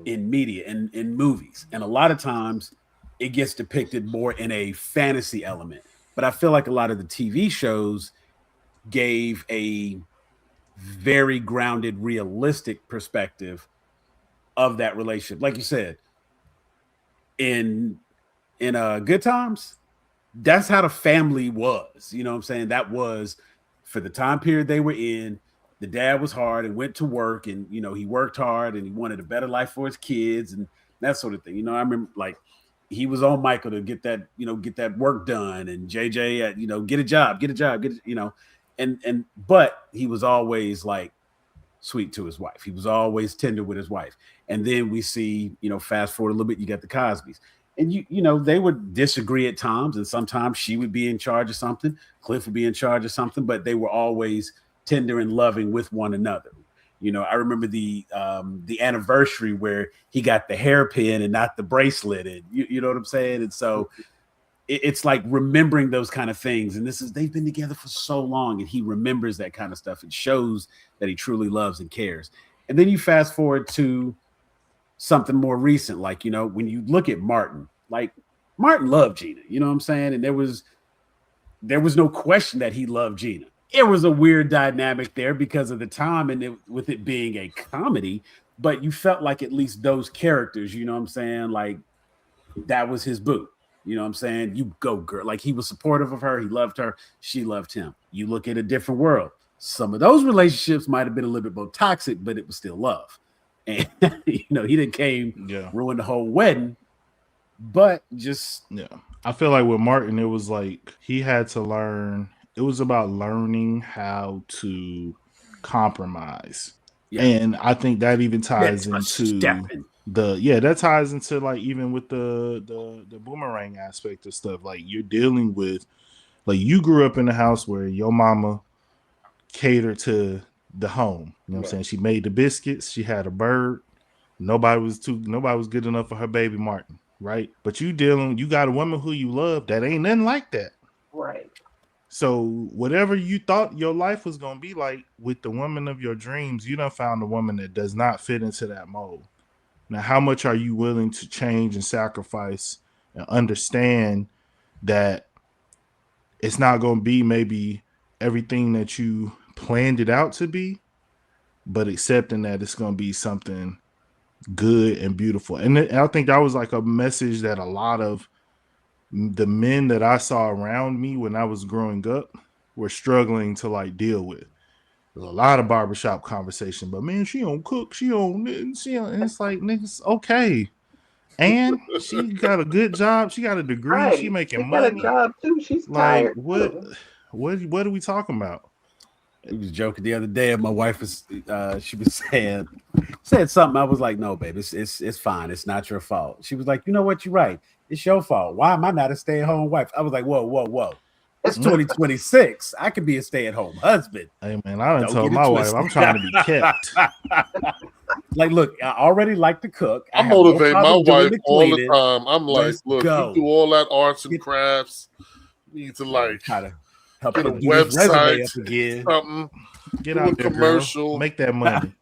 [SPEAKER 1] in media and in movies, and a lot of times it gets depicted more in a fantasy element. But I feel like a lot of the TV shows gave a very grounded, realistic perspective of that relationship. Like you said, in Good Times, that's how the family was. You know what I'm saying? That was for the time period they were in. The dad was hard and went to work, and you know, he worked hard and he wanted a better life for his kids and that sort of thing. You know, I remember like he was on Michael to get that work done, and JJ, you know, get a job, you know, and but he was always like sweet to his wife. He was always tender with his wife. And then we see, you know, fast forward a little bit, you got the Cosbys. And you know, they would disagree at times, and sometimes she would be in charge of something, Cliff would be in charge of something, but they were always tender and loving with one another. You know, I remember the anniversary where he got the hairpin and not the bracelet, and you know what I'm saying? And so it's like remembering those kind of things. And they've been together for so long, and he remembers that kind of stuff. It shows that he truly loves and cares. And then you fast forward to something more recent, like, you know, when you look at Martin, like Martin loved Gina, you know what I'm saying? And there was no question that he loved Gina. It was a weird dynamic there because of the time and with it being a comedy, but you felt like at least those characters, you know what I'm saying? Like that was his boo. You know what I'm saying? You go, girl. Like he was supportive of her. He loved her. She loved him. You look at A Different World. Some of those relationships might have been a little bit more toxic, but it was still love. And, you know, he didn't ruin the whole wedding, but just.
[SPEAKER 4] Yeah. I feel like with Martin, it was like he had to learn. It was about learning how to compromise. Yeah. And I think that even ties into that ties into like even with the Boomerang aspect of stuff. Like you're dealing with, like you grew up in a house where your mama catered to the home. You know what I'm saying? She made the biscuits, she had a bird. Nobody was good enough for her baby Martin, right? But you got a woman who you love that ain't nothing like that.
[SPEAKER 5] Right.
[SPEAKER 4] So whatever you thought your life was gonna be like with the woman of your dreams, you done found a woman that does not fit into that mold. Now, how much are you willing to change and sacrifice and understand that it's not gonna be maybe everything that you planned it out to be, but accepting that it's going to be something good and beautiful. And I think that was like a message that a lot of the men that I saw around me when I was growing up were struggling to like deal with. There's a lot of barbershop conversation, but man, she don't cook, she don't, and it's like, niggas, okay. And she got a good job, she got a degree,
[SPEAKER 5] Right.
[SPEAKER 4] she making
[SPEAKER 5] She
[SPEAKER 4] money.
[SPEAKER 5] got a job too. She's
[SPEAKER 4] like
[SPEAKER 5] tired.
[SPEAKER 4] what are we talking about?
[SPEAKER 1] We was joking the other day, and my wife was she was said something. I was like, no, babe, it's fine. It's not your fault. She was like, you know what, you're right. It's your fault. Why am I not a stay-at-home wife? I was like, whoa. It's 2026. I could be a stay-at-home husband.
[SPEAKER 4] Hey man, I done told my wife I'm trying to be kept.
[SPEAKER 1] Like, look, I already like to cook.
[SPEAKER 3] I motivate my wife all the time. I'm like, look, you do all that arts and crafts. You need to like
[SPEAKER 1] try to help
[SPEAKER 3] get a
[SPEAKER 1] website
[SPEAKER 3] website,
[SPEAKER 1] up again.
[SPEAKER 3] something.
[SPEAKER 4] Get
[SPEAKER 3] do
[SPEAKER 4] out
[SPEAKER 3] a
[SPEAKER 4] there,
[SPEAKER 3] commercial.
[SPEAKER 4] Girl. Make that money.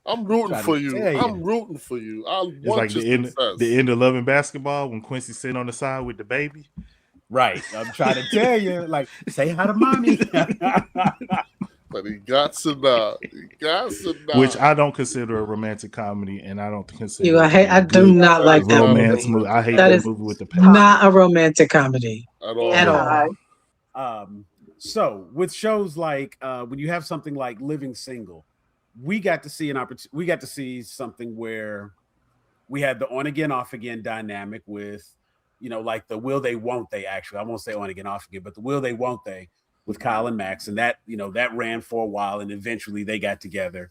[SPEAKER 3] I'm rooting for you. I'm rooting for you.
[SPEAKER 4] It's like the end of Love and Basketball when Quincy's sitting on the side with the baby.
[SPEAKER 1] Right. I'm trying to tell you, like, say hi to mommy.
[SPEAKER 3] But he got to know.
[SPEAKER 4] Which I don't consider a romantic comedy, and I don't consider.
[SPEAKER 2] I do not like that
[SPEAKER 4] romance movie. I hate that movie with the passion.
[SPEAKER 2] Not a romantic comedy at all.
[SPEAKER 1] So with shows like when you have something like Living Single, we got to see an opportunity. We got to see something where we had the on again, off again dynamic with, like the will they, won't they. Actually, I won't say on again, off again, but the will they, won't they with Kyle and Max, and that that ran for a while, and eventually they got together.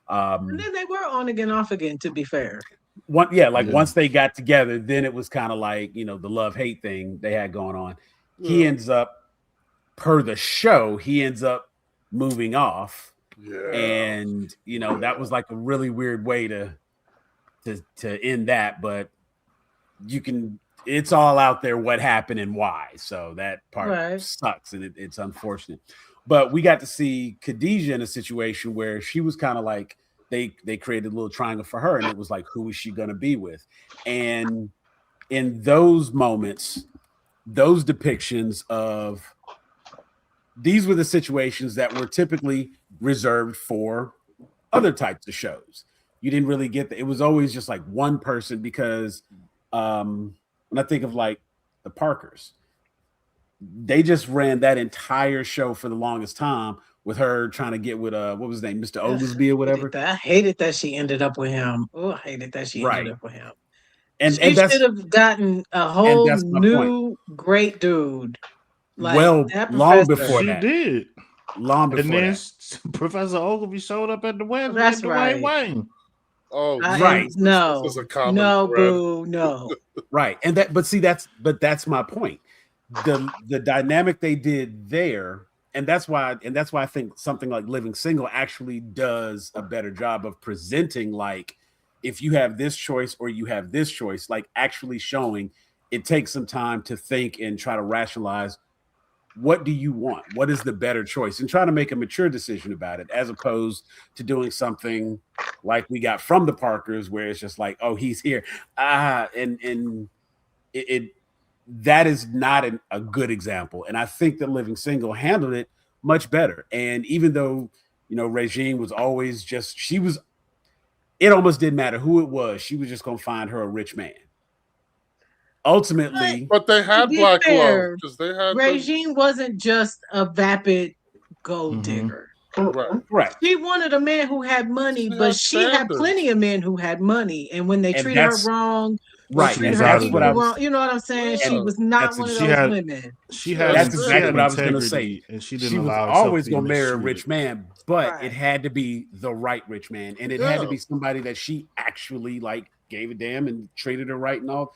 [SPEAKER 2] And then they were on again, off again. To be fair,
[SPEAKER 1] once they got together, then it was kind of like the love-hate thing they had going on. Yeah. He ends up, per the show, moving off, and that was like a really weird way to end that. But it's all out there what happened and why. So that part sucks, and it's unfortunate. But we got to see Khadijah in a situation where she was kind of like they created a little triangle for her, and it was like, who is she going to be with? And in those moments, those depictions of these were the situations that were typically reserved for other types of shows. You didn't really get that. It was always just like one person, because when I think of like the Parkers, they just ran that entire show for the longest time with her trying to get with what was his name, Mr. Oglesby or whatever.
[SPEAKER 2] I hated that she ended up with him. Oh, I hated that she ended up with him.
[SPEAKER 1] And
[SPEAKER 2] she should have gotten a whole new great dude.
[SPEAKER 1] Like long before that.
[SPEAKER 4] She did.
[SPEAKER 1] Long before
[SPEAKER 4] and then
[SPEAKER 1] that.
[SPEAKER 4] Professor Ogilvy showed up at the wedding.
[SPEAKER 2] That's right.
[SPEAKER 4] Wayne.
[SPEAKER 3] Oh,
[SPEAKER 1] right.
[SPEAKER 2] No, boo, no.
[SPEAKER 1] Right. And that's my point. The dynamic they did there, and that's why I think something like Living Single actually does a better job of presenting, like, if you have this choice or you have this choice, like actually showing it takes some time to think and try to rationalize, what do you want? What is the better choice? And try to make a mature decision about it, as opposed to doing something like we got from the Parkers, where it's just like, oh, he's here. And that is not a good example. And I think that Living Single handled it much better. And even though, Regine was always it almost didn't matter who it was. She was just going to find her a rich man. Ultimately,
[SPEAKER 3] but they had black love, because they had
[SPEAKER 2] Regine wasn't just a vapid gold digger.
[SPEAKER 1] Right.
[SPEAKER 2] She wanted a man who had money, but she had plenty of men who had money, and when they treated her wrong,
[SPEAKER 1] right?
[SPEAKER 2] That's what I was. You know what I'm saying? She was not one of those women.
[SPEAKER 1] That's exactly what I was going to say.
[SPEAKER 4] And she was
[SPEAKER 1] always going to marry a rich man, but it had to be the right rich man, and it had to be somebody that she actually gave a damn and treated her right and all.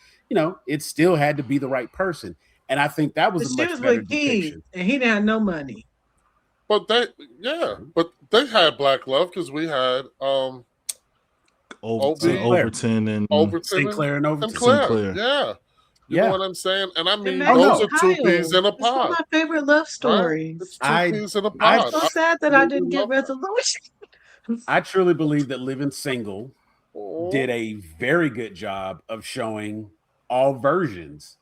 [SPEAKER 1] It still had to be the right person. And I think that was a much better depiction.
[SPEAKER 2] And he didn't have no money.
[SPEAKER 3] But they had black love, because we had
[SPEAKER 4] Overton and
[SPEAKER 1] Sinclair and Overton.
[SPEAKER 3] Sinclair. Yeah. You know what I'm saying? And I mean, those are two peas in a pod.
[SPEAKER 2] It's one of my favorite love stories.
[SPEAKER 3] Right? Two peas in a pod.
[SPEAKER 2] I'm so sad that I didn't get resolution.
[SPEAKER 1] I truly believe that Living Single did a very good job of showing all versions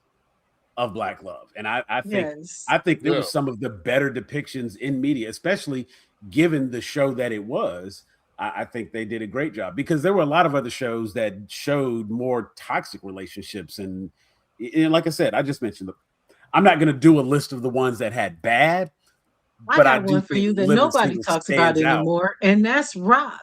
[SPEAKER 1] of black love, and I think there was some of the better depictions in media, especially given the show that it was. I think they did a great job because there were a lot of other shows that showed more toxic relationships. And like I said, I just mentioned I'm not going to do a list of the ones that had bad, but I
[SPEAKER 2] got
[SPEAKER 1] do
[SPEAKER 2] one for
[SPEAKER 1] think
[SPEAKER 2] you that
[SPEAKER 1] Living
[SPEAKER 2] nobody
[SPEAKER 1] Single
[SPEAKER 2] talks about
[SPEAKER 1] stands out.
[SPEAKER 2] anymore, and that's Rob.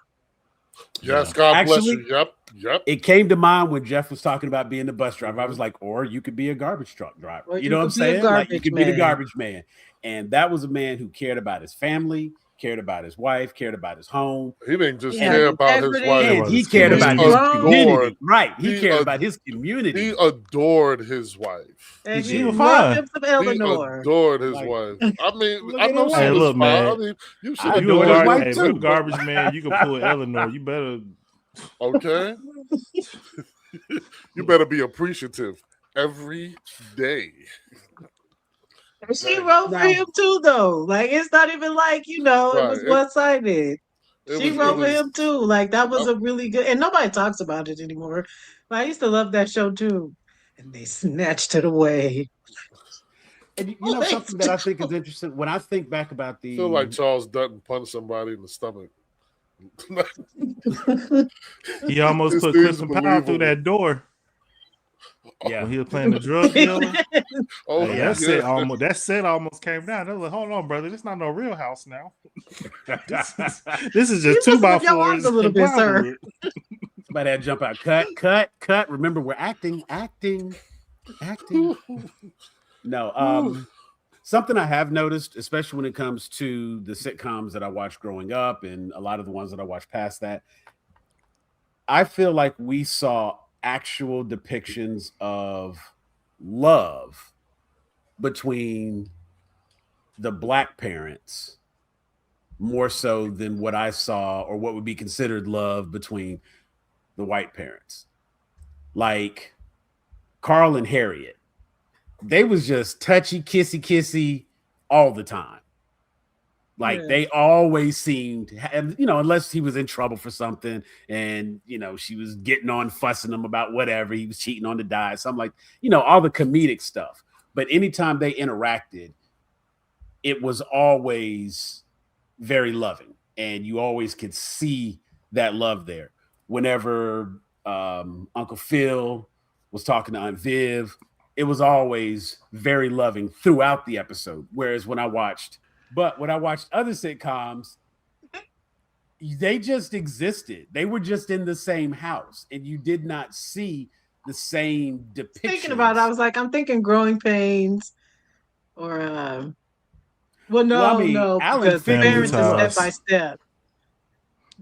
[SPEAKER 3] Yes, God bless
[SPEAKER 1] Actually,
[SPEAKER 3] you. Yep.
[SPEAKER 1] It came to mind when Jeff was talking about being the bus driver. I was like, or you could be a garbage truck driver.
[SPEAKER 2] Or
[SPEAKER 1] You know what I'm saying? Like you could be the garbage man. And that was a man who cared about his family, cared about his wife, cared about his home.
[SPEAKER 3] He didn't just care about his wife.
[SPEAKER 1] And he cared about his community. Right. He cared about his community.
[SPEAKER 3] He adored his wife.
[SPEAKER 2] And he loved him some Eleanor.
[SPEAKER 3] He adored his wife. I mean, I know she was fine.
[SPEAKER 4] Man,
[SPEAKER 3] I mean, you should
[SPEAKER 4] have
[SPEAKER 3] adored his wife too.
[SPEAKER 4] Garbage man, you can pull Eleanor. You better.
[SPEAKER 3] Okay. You better be appreciative every day.
[SPEAKER 2] And she wrote for him too, though. Like, it's not even like, it was one-sided. She wrote for him too. Like, that was a really good, and nobody talks about it anymore. But I used to love that show too. And they snatched it away.
[SPEAKER 1] And something that I think is interesting, when I think back about
[SPEAKER 3] I feel like Charles Dutton punched somebody in the stomach.
[SPEAKER 4] He almost put Christian Powell through that door. Yeah, when he was playing the drug dealer. That set almost came down. They were like, hold on, brother, this is not no real house now. this is just 2x4s.
[SPEAKER 2] A little bit, sir.
[SPEAKER 1] Somebody had to jump out. Cut. Remember, we're acting. No, something I have noticed, especially when it comes to the sitcoms that I watched growing up and a lot of the ones that I watched past that, I feel like we saw actual depictions of love between the Black parents more so than what I saw or what would be considered love between the white parents. Like Carl and Harriet. They was just touchy, kissy all the time. Like they always seemed, unless he was in trouble for something and, she was getting on, fussing him about whatever. He was cheating on the diet. Something like, all the comedic stuff. But anytime they interacted, it was always very loving. And you always could see that love there. Whenever Uncle Phil was talking to Aunt Viv, it was always very loving throughout the episode. Whereas when I watched other sitcoms, they just existed. They were just in the same house, and you did not see the same depiction.
[SPEAKER 2] Thinking about it, I was like, I'm thinking Growing Pains, or no,
[SPEAKER 1] Alan
[SPEAKER 2] because Parents is Step by Step.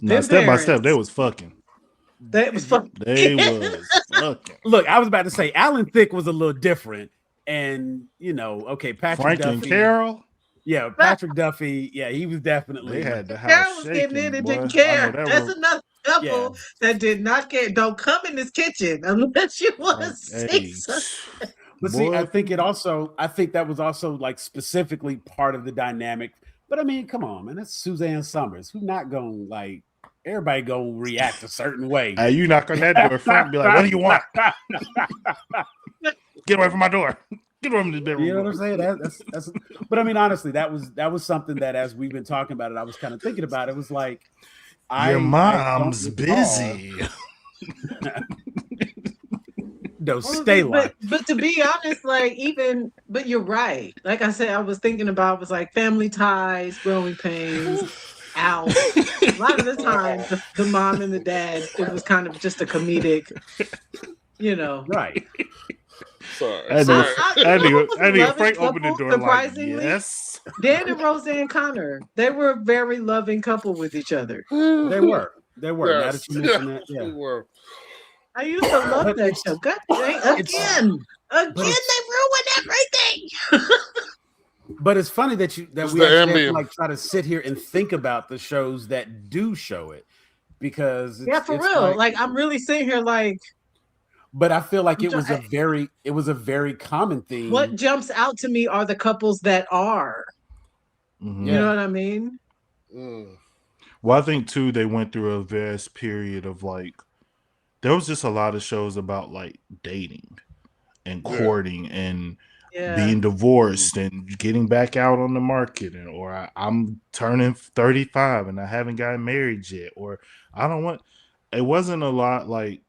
[SPEAKER 4] No, Step by Step, they was fucking.
[SPEAKER 2] They was fucking.
[SPEAKER 4] They was fucking.
[SPEAKER 1] Look, I was about to say Alan Thicke was a little different, and Patrick
[SPEAKER 4] Frank
[SPEAKER 1] Duffy,
[SPEAKER 4] and Carol.
[SPEAKER 1] Yeah, Patrick Duffy. Yeah, he was definitely.
[SPEAKER 4] They had the house
[SPEAKER 2] Carol was
[SPEAKER 4] shaking,
[SPEAKER 2] getting in and
[SPEAKER 4] boy.
[SPEAKER 2] didn't care. That's another couple that did not care. Don't come in this kitchen unless you want to see something.
[SPEAKER 1] But see, I think that was also like specifically part of the dynamic. But I mean, come on, man, that's Suzanne Summers. Who not gonna like? Everybody gonna react a certain way.
[SPEAKER 4] Hey, you knock on that door, Frank, be like, "What do you want? Get away from my door! Get away from this bedroom."
[SPEAKER 1] You know what I'm saying? That's. But I mean, honestly, that was something that, as we've been talking about it, I was kind of thinking about. It was like,
[SPEAKER 4] your mom's busy.
[SPEAKER 1] No, stay like.
[SPEAKER 2] But to be honest, but you're right. Like I said, I was thinking about was like Family Ties, Growing Pains. Out. A lot of the time, the mom and the dad, it was kind of just a comedic,
[SPEAKER 1] Right.
[SPEAKER 3] Sorry.
[SPEAKER 4] I Frank opened the door
[SPEAKER 2] surprisingly.
[SPEAKER 4] Like, yes.
[SPEAKER 2] Dan and Roseanne Connor, they were a very loving couple with each other.
[SPEAKER 1] They were.
[SPEAKER 3] Yes.
[SPEAKER 1] Now that you mention that, yeah.
[SPEAKER 3] They were.
[SPEAKER 2] I used to love that show. God dang, again, they ruined everything.
[SPEAKER 1] But it's funny that we actually have to like try to sit here and think about the shows that do show it, because
[SPEAKER 2] for real. Like I'm really sitting here like.
[SPEAKER 1] But I feel like it was a very common thing.
[SPEAKER 2] What jumps out to me are the couples that are.
[SPEAKER 4] Mm-hmm.
[SPEAKER 2] You know what I mean?
[SPEAKER 3] Mm.
[SPEAKER 4] Well, I think too they went through a vast period of like there was just a lot of shows about like dating and courting and being divorced and getting back out on the market, or I'm turning 35 and I haven't gotten married yet, or I don't want. It wasn't a lot like,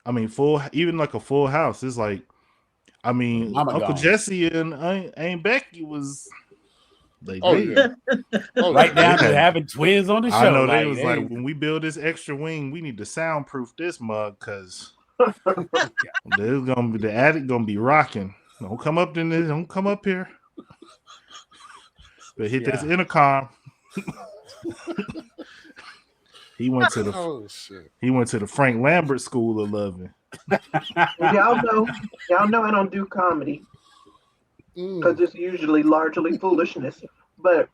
[SPEAKER 4] I mean, even like a Full House. It's like, I mean, Uncle Jesse and Aunt Becky was. Right
[SPEAKER 1] down to having twins on the show.
[SPEAKER 4] I know they was like, when we build this extra wing, we need to soundproof this mug because there's gonna be the attic gonna be rocking. Don't come up in this. Don't come up here. But hit this intercom. He went to the Frank Lambert School of Loving.
[SPEAKER 5] Y'all know I don't do comedy because it's usually largely foolishness. But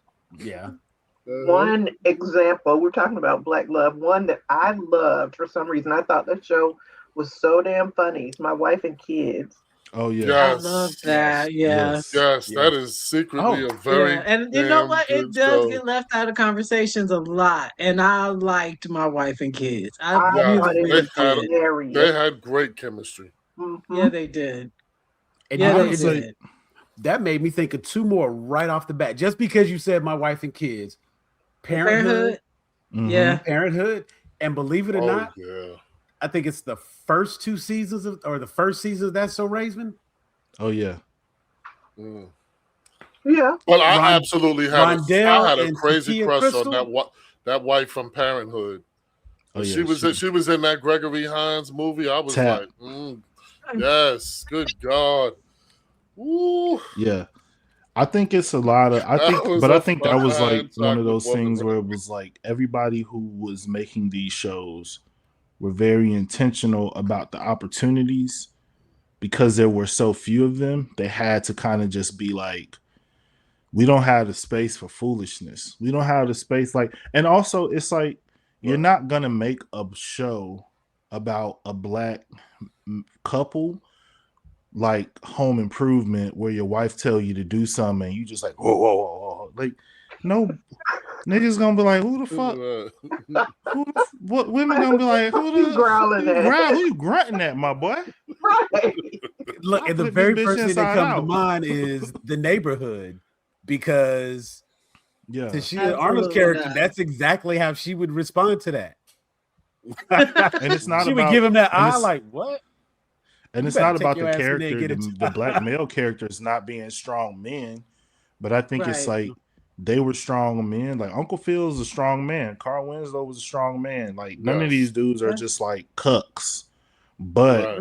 [SPEAKER 5] one example, we're talking about Black Love. One that I loved for some reason. I thought that show was so damn funny. It's My Wife and Kids.
[SPEAKER 4] Oh yeah,
[SPEAKER 2] yes. I love that.
[SPEAKER 3] Yes, that is secretly a very
[SPEAKER 2] and you know what? It does get left out of conversations a lot. And I liked My Wife and Kids.
[SPEAKER 3] They had great chemistry.
[SPEAKER 2] Mm-hmm. Yeah, they did.
[SPEAKER 1] And they did. That made me think of two more right off the bat. Just because you said My Wife and Kids, Parenthood.
[SPEAKER 4] Mm-hmm.
[SPEAKER 2] Yeah,
[SPEAKER 1] Parenthood, and believe it or not, I think it's the first two seasons the first season of That's So Raven.
[SPEAKER 4] Oh yeah.
[SPEAKER 5] Yeah.
[SPEAKER 3] Well, I absolutely had a crazy crush on that wife from Parenthood. Oh, yeah, she was in that Gregory Hines movie. I was like, yes, good God. Ooh.
[SPEAKER 4] Yeah. I think it's a lot of I think that was like one of those things where it was like everybody who was making these shows were very intentional about the opportunities because there were so few of them. They had to kind of just be like, we don't have the space for foolishness. We don't have the space and also it's like, you're not going to make a show about a black couple like Home Improvement where your wife tell you to do something and you just like, whoa. Like, no, niggas gonna be like, who the fuck? What women gonna be like, who you grunting at, my boy?
[SPEAKER 5] Right.
[SPEAKER 1] Look, and the very first thing that comes to mind is The Neighborhood, because Tashia Arnold's character, that's exactly how she would respond to that.
[SPEAKER 4] And it's not
[SPEAKER 1] she would give him that eye like, what?
[SPEAKER 4] And it's not about the character, the black male characters not being strong men, but I think it's like they were strong men. Like Uncle Phil's a strong man. Carl Winslow was a strong man. Like none of these dudes are just like cucks, but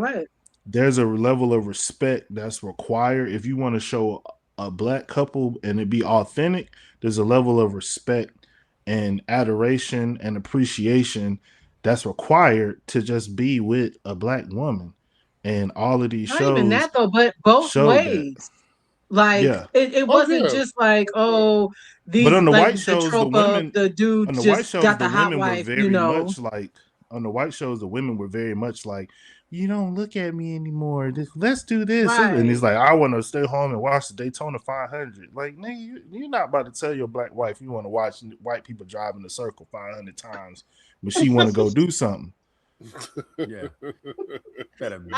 [SPEAKER 4] there's a level of respect that's required if you want to show a black couple and it be authentic. There's a level of respect and adoration and appreciation that's required to just be with a black woman. And all of these shows,
[SPEAKER 2] not even that though, but both ways. Like it wasn't just like, these.
[SPEAKER 4] But on the
[SPEAKER 2] like,
[SPEAKER 4] white shows, the women,
[SPEAKER 2] the dude
[SPEAKER 4] on the
[SPEAKER 2] just
[SPEAKER 4] white shows,
[SPEAKER 2] got
[SPEAKER 4] the
[SPEAKER 2] hot
[SPEAKER 4] women
[SPEAKER 2] wife,
[SPEAKER 4] were very much like. On the white shows, the women were very much like, you don't look at me anymore. Let's do this, and he's like, I want to stay home and watch the Daytona 500. Like, nigga, you're not about to tell your black wife you want to watch white people drive in a circle 500 times when she want to go do something.
[SPEAKER 2] I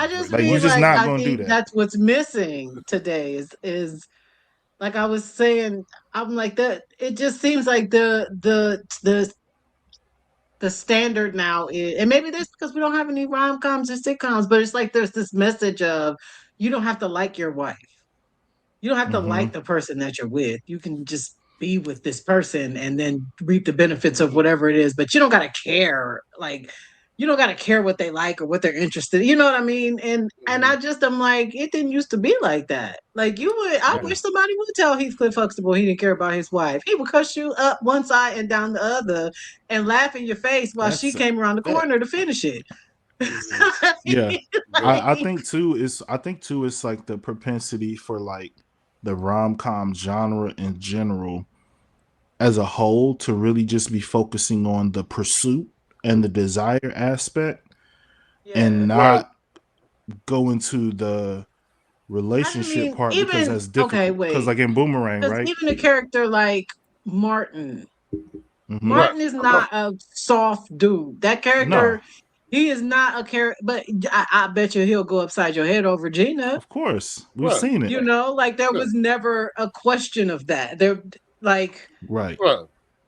[SPEAKER 2] just
[SPEAKER 4] like
[SPEAKER 2] mean,
[SPEAKER 4] you're just not going
[SPEAKER 2] to
[SPEAKER 4] do that.
[SPEAKER 2] That's what's missing today is like I was saying. I'm like that. It just seems like the standard now is, and maybe that's because we don't have any rom-coms or sitcoms. But it's like there's this message of you don't have to like your wife. You don't have to like the person that you're with. You can just be with this person and then reap the benefits of whatever it is. But you don't gotta care. Like, you don't gotta care what they like or what they're interested in. You know what I mean? And I'm like, it didn't used to be like that. Like I wish somebody would tell Heathcliff Huxtable he didn't care about his wife. He would cuss you up one side and down the other and laugh in your face while she came around the corner to finish it.
[SPEAKER 4] I think too it's like the propensity for like the rom-com genre in general as a whole to really just be focusing on the pursuit and the desire aspect and not go into the relationship part because that's difficult. Because like in Boomerang, right?
[SPEAKER 2] Even a character like Martin. Martin is not a soft dude. That character He is not a character, but I bet you he'll go upside your head over Gina.
[SPEAKER 4] Of course, we've seen it.
[SPEAKER 2] You know, like there was never a question of that. There, like,
[SPEAKER 4] right.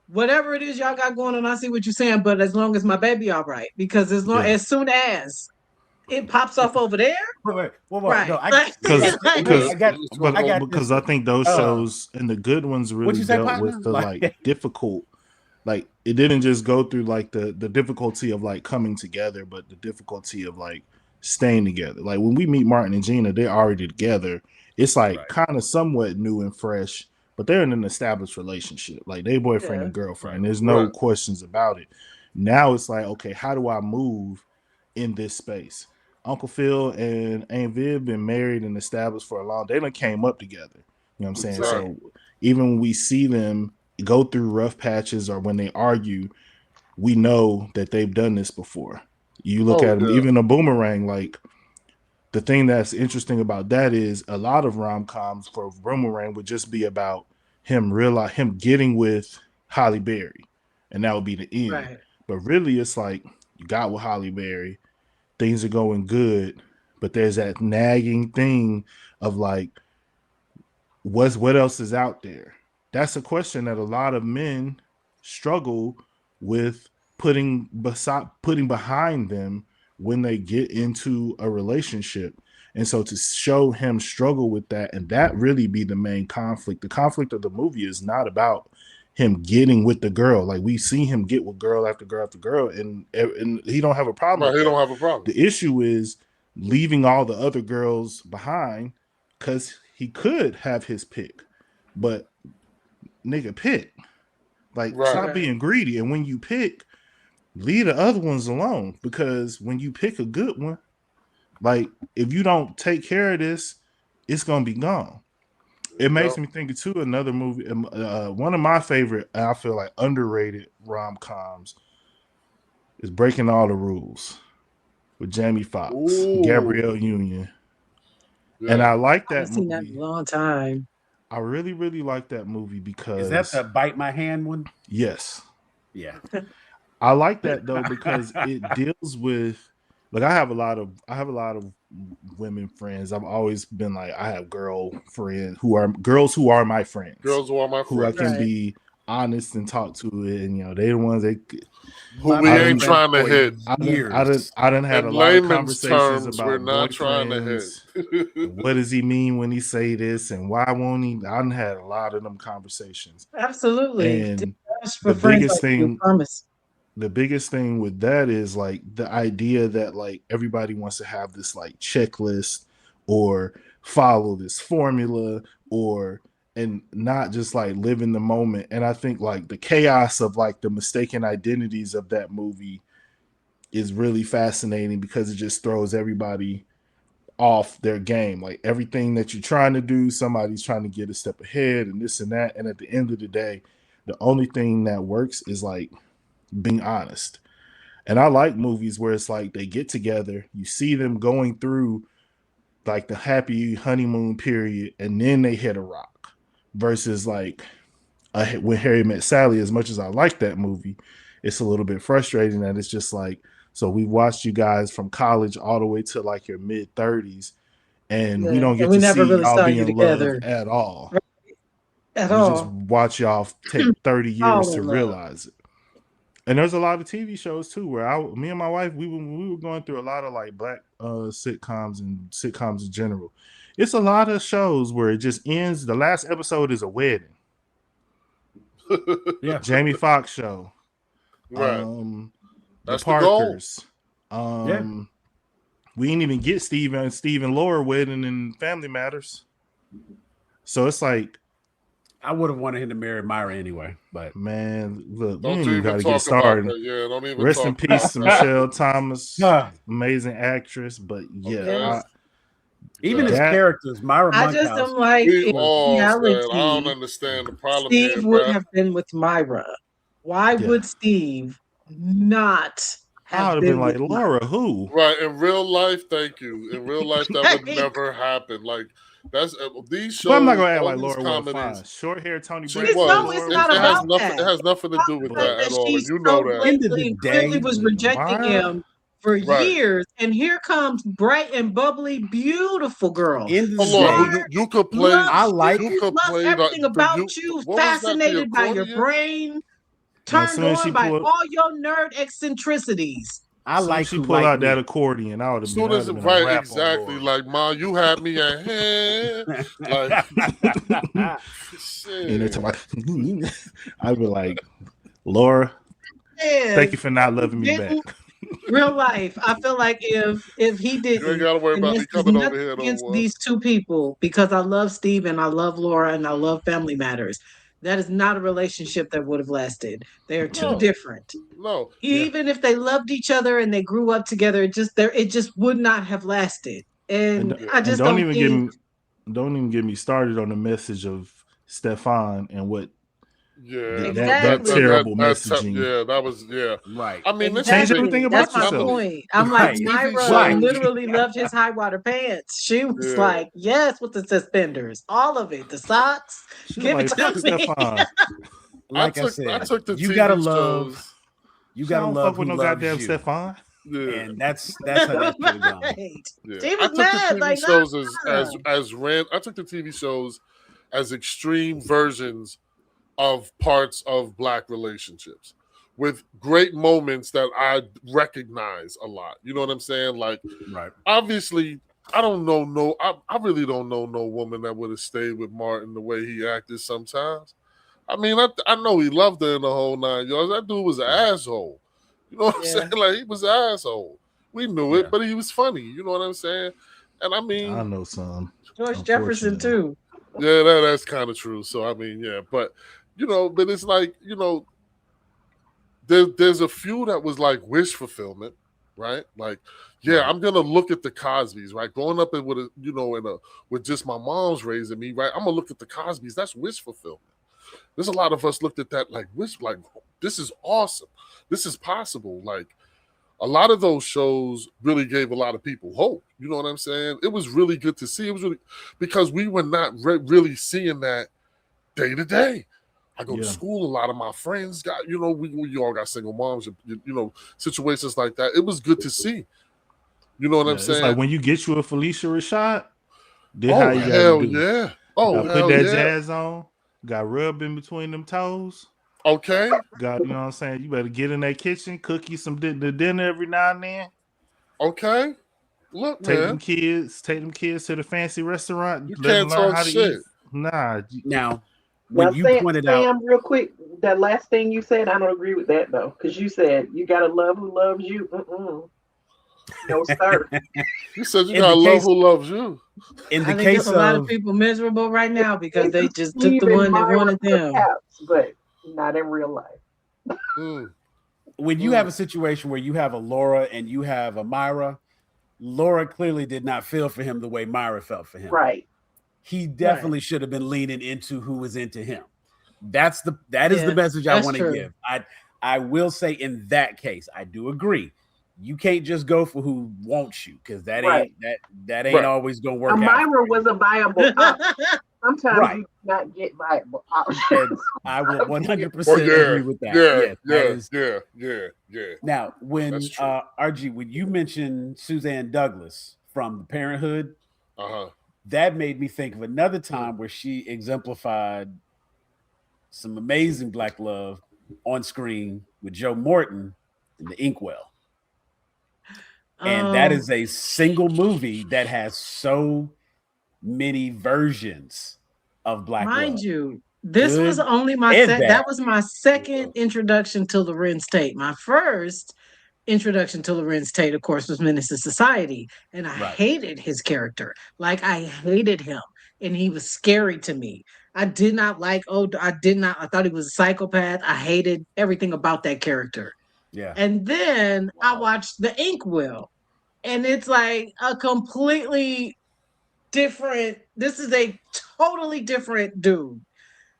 [SPEAKER 2] Whatever it is y'all got going on, I see what you're saying. But as long as my baby all right, because as soon as it pops off over there,
[SPEAKER 1] right?
[SPEAKER 4] No, because I think those shows and the good ones really dealt with the like difficult. Like it didn't just go through like the difficulty of like coming together, but the difficulty of like staying together. Like when we meet Martin and Gina, they're already together. It's like kind of somewhat new and fresh, but they're in an established relationship. Like they boyfriend and girlfriend. There's no questions about it. Now it's like, okay, how do I move in this space? Uncle Phil and Aunt Viv been married and established for a long. They done came up together. You know what I'm saying? So even when we see them go through rough patches or when they argue, we know that they've done this before. You look at them, even a Boomerang, like the thing that's interesting about that is a lot of rom-coms for Boomerang would just be about him getting with Halle Berry, and that would be the end. Right. But really it's like you got with Halle Berry, things are going good, but there's that nagging thing of like what else is out there? That's a question that a lot of men struggle with putting behind them when they get into a relationship. And so to show him struggle with that, and that really be the main conflict. The conflict of the movie is not about him getting with the girl. Like we see him get with girl after girl after girl, and he don't have a problem.
[SPEAKER 3] He don't have a problem.
[SPEAKER 4] The issue is leaving all the other girls behind because he could have his pick, but nigga, pick. Like stop being greedy, and when you pick, leave the other ones alone, because when you pick a good one, like if you don't take care of this, it's gonna be gone. It makes me think of too another movie, one of my favorite, I feel like underrated rom-coms is Breaking All the Rules with Jamie Foxx, Gabrielle Union, and I like that movie.
[SPEAKER 2] I've seen that in a long time.
[SPEAKER 4] I really, really like that movie because
[SPEAKER 1] is that the Bite My Hand one?
[SPEAKER 4] Yes.
[SPEAKER 1] Yeah.
[SPEAKER 4] I like that though because it deals with, like I have a lot of women friends. I've always been like, I have girls who are my friends.
[SPEAKER 3] Girls who are my friends.
[SPEAKER 4] Who I can be honest and talk to it, and they're the ones
[SPEAKER 3] who we ain't trying to hit.
[SPEAKER 4] I done had a lot of conversations about we're not trying to hit. What does he mean when he say this, and why won't he? I done had a lot of them conversations.
[SPEAKER 2] Absolutely.
[SPEAKER 4] And the biggest thing with that is like the idea that like everybody wants to have this like checklist or follow this formula and not just like live in the moment. And I think like the chaos of like the mistaken identities of that movie is really fascinating because it just throws everybody off their game. Like everything that you're trying to do, somebody's trying to get a step ahead and this and that. And at the end of the day, the only thing that works is like being honest. And I like movies where it's like they get together, you see them going through like the happy honeymoon period, and then they hit a rock. Versus like when Harry Met Sally, as much as I like that movie, it's a little bit frustrating that it's just like, so we watched you guys from college all the way to like your mid 30s, and we don't get to see really y'all be in love at all. Right. Just watch y'all take 30 years to realize it. And there's a lot of TV shows too where me and my wife, we were going through a lot of like black sitcoms and sitcoms in general. It's a lot of shows where it just ends. The last episode is a wedding. Yeah, Jamie Foxx show.
[SPEAKER 3] Right.
[SPEAKER 4] That's the Parkers. We didn't even get Steve and Laura wedding in Family Matters. So it's like,
[SPEAKER 1] I would have wanted him to marry Myra anyway, but
[SPEAKER 4] man, look, we ain't even got to get started.
[SPEAKER 3] Don't even
[SPEAKER 4] rest in peace, Michelle Thomas, amazing actress. But yeah,
[SPEAKER 1] even his characters, Myra Monkhouse.
[SPEAKER 2] I just am like,
[SPEAKER 3] I don't understand the problem.
[SPEAKER 2] Steve would have been with Myra. Why would Steve not have been
[SPEAKER 4] like Laura? Who?
[SPEAKER 3] Right, in real life, thank you. In real life, that would never happen. Like. That's these shows.
[SPEAKER 4] But I'm not gonna act like Laura was fine. Short hair, Tony Braxton.
[SPEAKER 3] It has nothing to do with that at all. You know that.
[SPEAKER 2] Clearly was rejecting him for years, and here comes bright and bubbly, beautiful girl.
[SPEAKER 3] You could play.
[SPEAKER 2] Loves everything about you. Fascinated by your brain. Turned on by all your nerd eccentricities.
[SPEAKER 4] I like she pull out that accordion. I would have been
[SPEAKER 3] right, exactly. Like, Ma, you had me at hand. Like,
[SPEAKER 4] shit. I'd be like, Laura, thank you for not loving me back.
[SPEAKER 2] Real life, I feel like if he didn't,
[SPEAKER 3] you ain't gotta worry about me coming over here
[SPEAKER 2] against these two people, because I love Steve and I love Laura and I love Family Matters. That is not a relationship that would have lasted. They are too different.
[SPEAKER 3] No,
[SPEAKER 2] even if they loved each other and they grew up together, it just would not have lasted. And I just don't
[SPEAKER 4] even get me started on the message of Stefan and what.
[SPEAKER 3] Yeah,
[SPEAKER 4] that terrible messaging.
[SPEAKER 3] That was
[SPEAKER 1] right.
[SPEAKER 3] I mean,
[SPEAKER 4] change everything about
[SPEAKER 2] yourself. That's my point. I'm like, Myra literally loved his high water pants. She was like, yes, with the suspenders, all of it, the socks. Give it to me.
[SPEAKER 1] Like I said,
[SPEAKER 3] I took the
[SPEAKER 1] you gotta love.
[SPEAKER 3] Shows.
[SPEAKER 1] You gotta love
[SPEAKER 4] with no goddamn Stefan.
[SPEAKER 1] Yeah. And that's how that should have gone.
[SPEAKER 2] She was mad.
[SPEAKER 3] Like shows I took the TV shows as extreme versions of parts of Black relationships with great moments that I recognize a lot. You know what I'm saying? Like, obviously, I don't know. I really don't know no woman that would have stayed with Martin the way he acted sometimes. I mean, I know he loved her in the whole 9 yards. That dude was an asshole. You know what I'm saying? Like, he was an asshole. We knew it, but he was funny. You know what I'm saying? And I mean,
[SPEAKER 4] I know some.
[SPEAKER 2] George Jefferson too.
[SPEAKER 3] Yeah, that's kind of true. So I mean, but but it's like, there's a few that was like wish fulfillment, right? Like, I'm gonna look at the Cosbys, right? Growing up with just my mom's raising me, right? I'm gonna look at the Cosbys. That's wish fulfillment. There's a lot of us looked at that like wish, like, this is awesome. This is possible. Like, a lot of those shows really gave a lot of people hope. You know what I'm saying? It was really good to see. It was really because we were not really seeing that day to day. I go to school. A lot of my friends got, we all got single moms, situations like that. It was good to see. You know what I'm saying?
[SPEAKER 4] It's like when you get you a Felicia Rashad.
[SPEAKER 3] Hell yeah! Oh,
[SPEAKER 4] put that jazz on. Got rub in between them toes.
[SPEAKER 3] Okay.
[SPEAKER 4] Got, you know what I'm saying? You better get in that kitchen, cook you some dinner every now and then.
[SPEAKER 3] Okay. Look,
[SPEAKER 4] take them kids to the fancy restaurant.
[SPEAKER 3] You can't talk how to eat.
[SPEAKER 4] Nah.
[SPEAKER 1] Now, when you pointed out,
[SPEAKER 5] real quick, that last thing you said, I don't agree with that though, because you said you gotta love who loves you. No, sir.
[SPEAKER 3] You said you gotta love who loves you.
[SPEAKER 2] In the case of a lot of people miserable right now because they just took the one that wanted them,
[SPEAKER 5] but not in real life.
[SPEAKER 1] When you have a situation where you have a Laura and you have a Myra, Laura clearly did not feel for him the way Myra felt for him.
[SPEAKER 5] Right.
[SPEAKER 1] He definitely should have been leaning into who was into him. That is the message I want to give. I will say in that case, I do agree. You can't just go for who wants you, because that ain't always gonna work.
[SPEAKER 5] Myra was a viable option. Sometimes you not get viable options.
[SPEAKER 1] I will 100% agree with that.
[SPEAKER 3] Yeah.
[SPEAKER 1] Now, when RG, when you mentioned Suzanne Douglas from Parenthood, that made me think of another time where she exemplified some amazing Black love on screen with Joe Morton in The Inkwell. And that is a single movie that has so many versions of Black love.
[SPEAKER 2] Mind you, this was only that was my second introduction to Lorenz Tate. My first introduction to Lorenz Tate, of course, was Menace to Society. And I hated his character. Like, I hated him. And he was scary to me. I did not like, I thought he was a psychopath. I hated everything about that character.
[SPEAKER 1] Yeah.
[SPEAKER 2] And then I watched The Inkwell, and it's like a completely different, this is a totally different dude.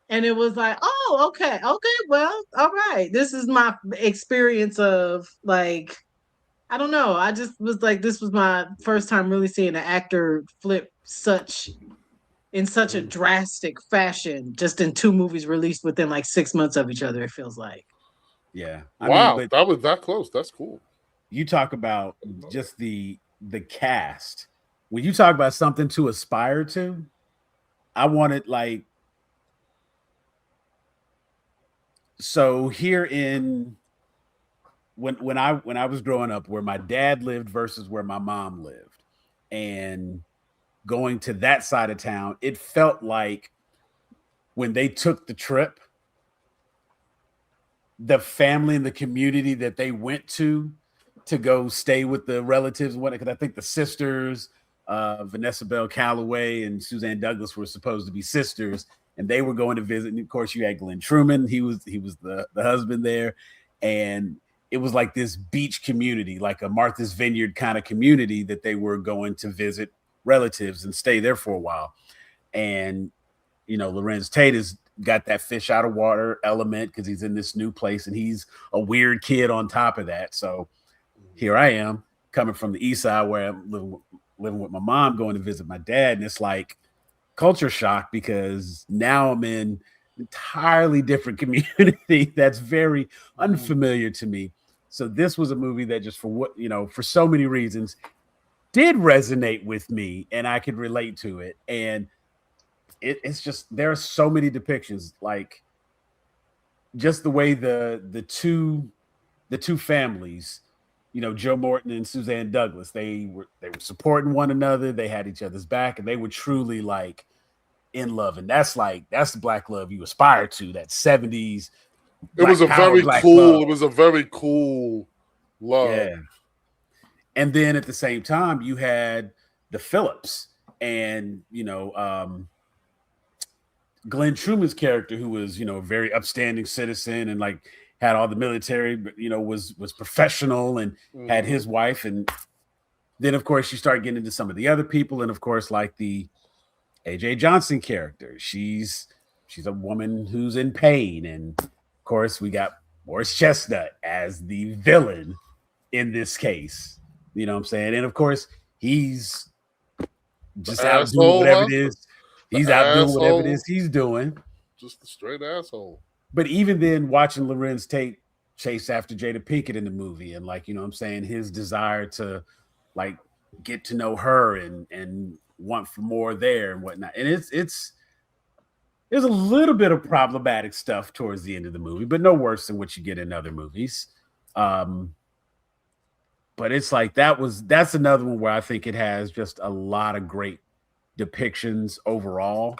[SPEAKER 2] And it was like, okay, well, all right. This is my experience of, like, I don't know. I just was like, this was my first time really seeing an actor flip in such a drastic fashion, just in 2 movies released within like 6 months of each other, it feels like.
[SPEAKER 1] Yeah.
[SPEAKER 3] I mean, that was that close. That's cool.
[SPEAKER 1] you talk about just the cast. When you talk about something to aspire to, I wanted like so here in when I was growing up, where my dad lived versus where my mom lived, and going to that side of town, it felt like when they took the trip, the family and the community that they went to go stay with the relatives and whatnot. Because I think the sisters, Vanessa Bell Calloway and Suzanne Douglas, were supposed to be sisters, and they were going to visit. And of course, you had Glenn Truman. He was the husband there, and it was like this beach community, like a Martha's Vineyard kind of community that they were going to visit relatives and stay there for a while. And Lorenz Tate has got that fish out of water element because he's in this new place and he's a weird kid on top of that. So here I am coming from the east side where I'm living with my mom, going to visit my dad. And it's like culture shock because now I'm in an entirely different community that's very unfamiliar to me. So this was a movie that just for so many reasons did resonate with me and I could relate to it. And it's just, there are so many depictions, like just the way the two families, Joe Morton and Suzanne Douglas, they were supporting one another. They had each other's back and they were truly like in love. And that's the black love you aspire to, that 70s.
[SPEAKER 3] It was a very cool love.
[SPEAKER 1] Yeah. And then at the same time, you had the Phillips and, Glenn Truman's character, who was, a very upstanding citizen and like had all the military, but, was professional and had his wife. And then, of course, you start getting into some of the other people. And, of course, like the A.J. Johnson character, she's a woman who's in pain. And, of course, we got Morris Chestnut as the villain in this case. You know what I'm saying? And, of course, he's just out doing whatever it is. He's out doing whatever it is he's doing.
[SPEAKER 3] Just a straight asshole.
[SPEAKER 1] But even then, watching Lorenz Tate chase after Jada Pinkett in the movie and like, I'm saying, his desire to like get to know her and want for more there and whatnot. And there's a little bit of problematic stuff towards the end of the movie, but no worse than what you get in other movies. But it's like that's another one where I think it has just a lot of great depictions overall.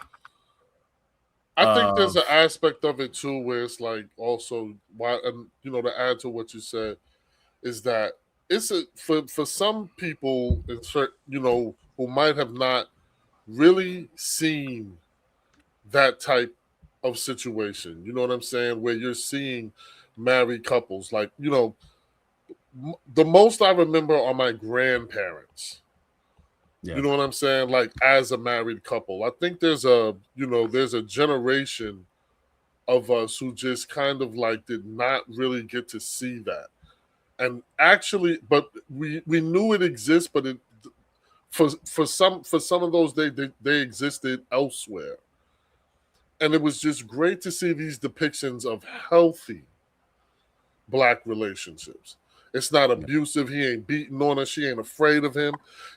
[SPEAKER 3] I think there's an aspect of it too where it's like also why, to add to what you said, is that it's for some people, who might have not really seen that type of situation. You know what I'm saying? Where you're seeing married couples, like the most I remember are my grandparents. Yeah. You know what I'm saying? Like as a married couple, I think there's a generation of us who just kind of like did not really get to see that. And actually, but we knew it exists, but for some of those they existed elsewhere. And it was just great to see these depictions of healthy Black relationships. It's not abusive. He ain't beating on her. She ain't afraid of him.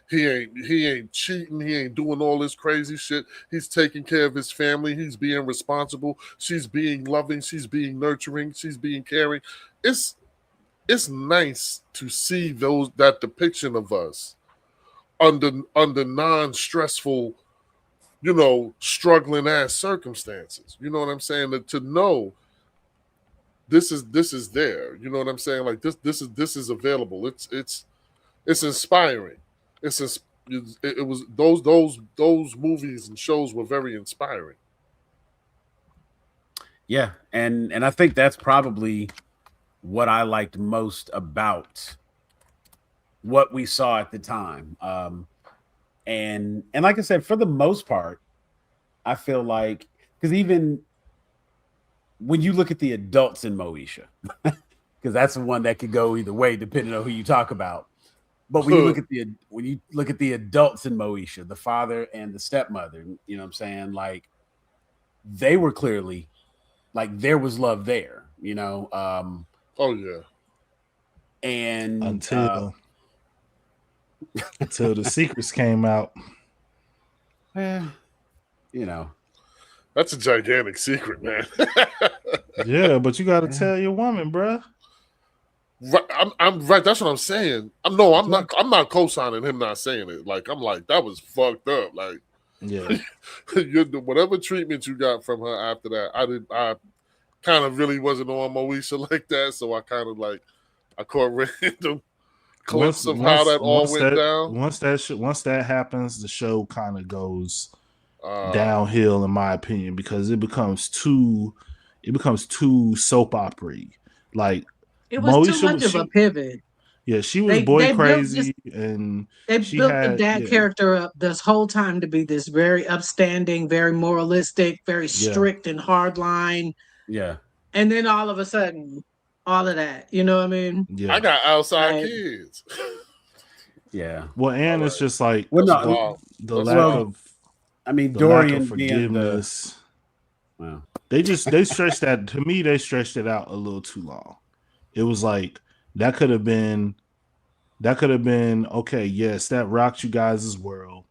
[SPEAKER 3] He ain't cheating. He ain't doing all this crazy shit. He's taking care of his family. He's being responsible. She's being loving. She's being nurturing. She's being caring. It's nice to see that depiction of us under non-stressful, struggling ass circumstances. You know what I'm saying? To know this is there. You know what I'm saying? Like this is available. It's inspiring. It was those movies and shows were very inspiring.
[SPEAKER 1] Yeah, and I think that's probably what I liked most about what we saw at the time. And like I said, for the most part, I feel like, because even when you look at the adults in Moesha, because that's the one that could go either way depending on who you talk about. But when you look at the adults in Moesha, the father and the stepmother, you know what I'm saying? Like they were clearly, like there was love there,
[SPEAKER 3] Oh yeah.
[SPEAKER 1] And
[SPEAKER 4] until the secrets came out.
[SPEAKER 1] You know,
[SPEAKER 3] that's a gigantic secret, man.
[SPEAKER 4] Yeah, but you got to tell your woman, bruh.
[SPEAKER 3] Right, I'm right. That's what I'm saying. I'm not co-signing him not saying it. Like, I'm like, that was fucked up. Like,
[SPEAKER 4] yeah,
[SPEAKER 3] whatever treatment you got from her after that, I kind of really wasn't on Moesha like that. So I kind of like, I caught random clips of how that all went down.
[SPEAKER 4] Once that happens, the show kind of goes downhill, in my opinion, because it becomes too soap opera-y. Like,
[SPEAKER 2] it was too much of a pivot.
[SPEAKER 4] Yeah, she was crazy, and
[SPEAKER 2] they built the dad character up this whole time to be this very upstanding, very moralistic, very strict and hardline.
[SPEAKER 1] Yeah,
[SPEAKER 2] and then all of a sudden, all of that. You know what I mean?
[SPEAKER 3] Yeah, I got outside kids.
[SPEAKER 4] Yeah. Well, and it's just like
[SPEAKER 1] the
[SPEAKER 4] lack of.
[SPEAKER 1] I mean, Dorian
[SPEAKER 4] forgiveness.
[SPEAKER 1] Wow.
[SPEAKER 4] They stretched that, to me, they stretched it out a little too long. It was like that could have been okay, yes, that rocked you guys' world.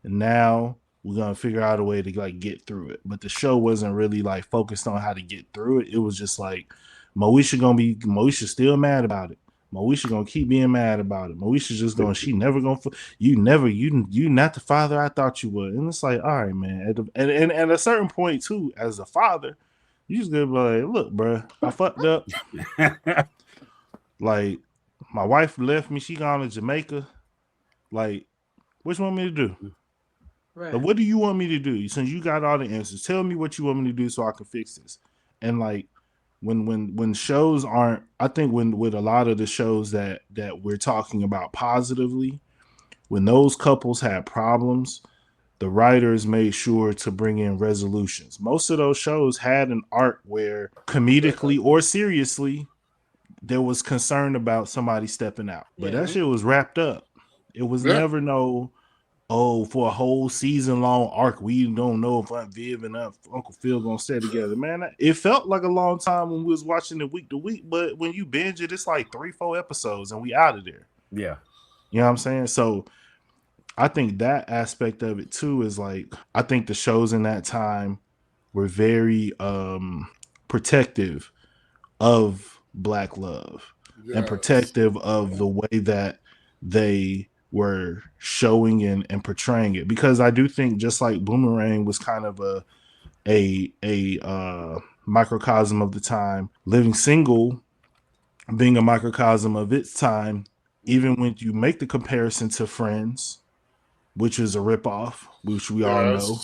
[SPEAKER 4] And now we're gonna figure out a way to like get through it. But the show wasn't really like focused on how to get through it. It was just like Moesha still mad about it. Moesha gonna keep being mad about it. Moesha's just going, she never gonna, you not the father I thought you were. And it's like, all right, man. And at a certain point too, as a father, you just gonna be like, look, bro, I fucked up. Like, my wife left me, she gone to Jamaica. Like, what you want me to do? Right. Like, what do you want me to do? Since you got all the answers, tell me what you want me to do so I can fix this. And like, when shows aren't, I think with a lot of the shows that we're talking about positively, when those couples had problems, the writers made sure to bring in resolutions. Most of those shows had an arc where comedically or seriously there was concern about somebody stepping out. But that shit was wrapped up. It was never for a whole season long arc, we don't know if Aunt Viv and Uncle Phil gonna stay together. Man, it felt like a long time when we was watching it week to week, but when you binge it, it's like 3-4 episodes and we out of there.
[SPEAKER 1] Yeah.
[SPEAKER 4] You know what I'm saying? So I think that aspect of it too is like, I think the shows in that time were very protective of Black love and protective of the way that they were showing and portraying it, because I do think just like Boomerang was kind of a microcosm of the time, Living Single being a microcosm of its time, even when you make the comparison to Friends, which is a ripoff, which we all know,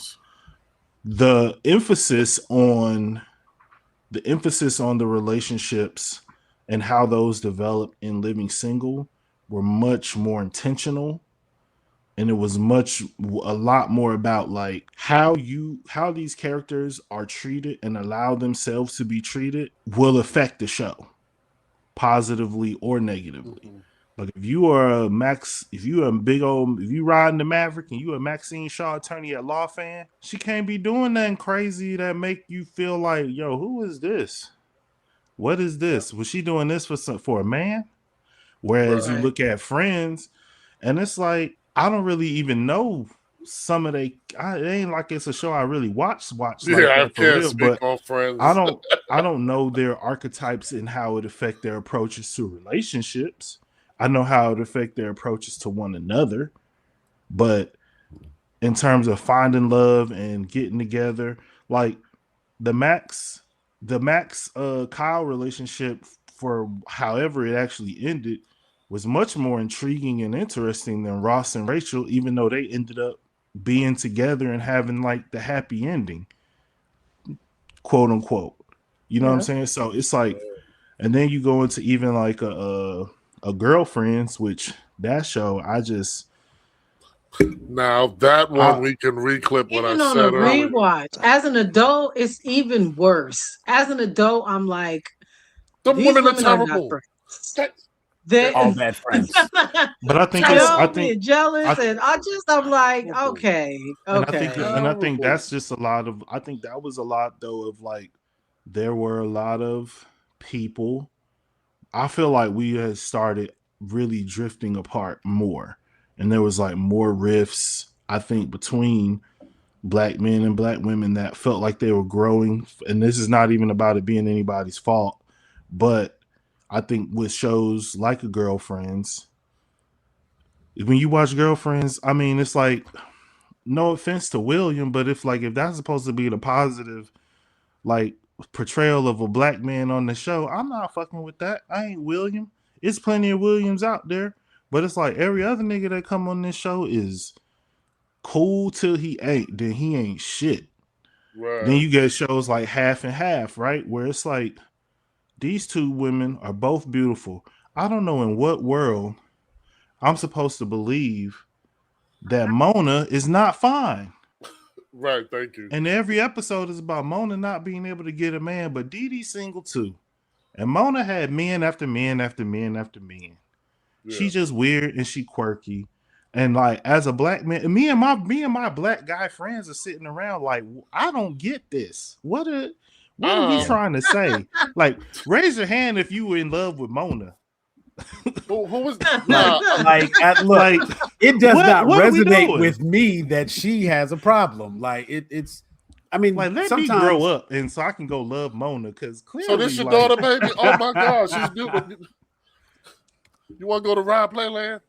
[SPEAKER 4] the emphasis on the relationships and how those develop in Living Single were much more intentional, and it was a lot more about like how these characters are treated and allow themselves to be treated will affect the show positively or negatively. Mm-hmm. Like if you riding the Maverick and you a Maxine Shaw attorney at law fan, she can't be doing nothing crazy that make you feel like, yo, who is this? What is this? Was she doing this for a man? Whereas you look at Friends, and it's like, I don't really even know some of it ain't like it's a show I really watch like that for real. But
[SPEAKER 3] on Friends.
[SPEAKER 4] I don't know their archetypes and how it affect their approaches to relationships. I know how it affect their approaches to one another, but in terms of finding love and getting together, like the Max Kyle relationship, for however it actually ended, was much more intriguing and interesting than Ross and Rachel, even though they ended up being together and having like the happy ending, quote unquote. You know what I'm saying? So it's like, and then you go into even like a Girlfriends, which that show
[SPEAKER 3] now that one we can reclip what I said earlier.
[SPEAKER 2] Rewatch. As an adult, it's even worse. As an adult, I'm like,
[SPEAKER 3] the women are terrible.
[SPEAKER 1] They're all bad friends.
[SPEAKER 4] But I think
[SPEAKER 2] jealous, and I'm like, okay.
[SPEAKER 4] And I think that's just a lot of. I think that was a lot though of like, there were a lot of people I feel like we had started really drifting apart more, and there was like more rifts. I think between black men and black women that felt like they were growing. And this is not even about it being anybody's fault, but I think with shows like Girlfriends, when you watch Girlfriends, I mean, it's like, no offense to William, but if that's supposed to be the positive, like, portrayal of a black man on the show, I'm not fucking with that. I ain't William. It's plenty of Williams out there, but it's like every other nigga that come on this show is cool till he ain't, then he ain't shit.
[SPEAKER 3] Right.
[SPEAKER 4] Then you get shows like Half and Half, right? Where it's like these two women are both beautiful. I don't know in what world I'm supposed to believe that Mona is not fine.
[SPEAKER 3] Right, thank you.
[SPEAKER 4] And every episode is about Mona not being able to get a man, but Dee Dee's single too. And Mona had men after men after men after men. Yeah. She's just weird and she quirky. And like as a black man, me and my black guy friends are sitting around like, I don't get this. What are we trying to say? Like, raise your hand if you were in love with Mona.
[SPEAKER 3] Who was
[SPEAKER 1] look, it does not resonate with me that she has a problem. Like it's I mean,
[SPEAKER 4] like, let me grow up and so I can go love Mona, because clearly.
[SPEAKER 3] So this your daughter, baby? Oh my God, she's beautiful. You want to go to Ride Playland?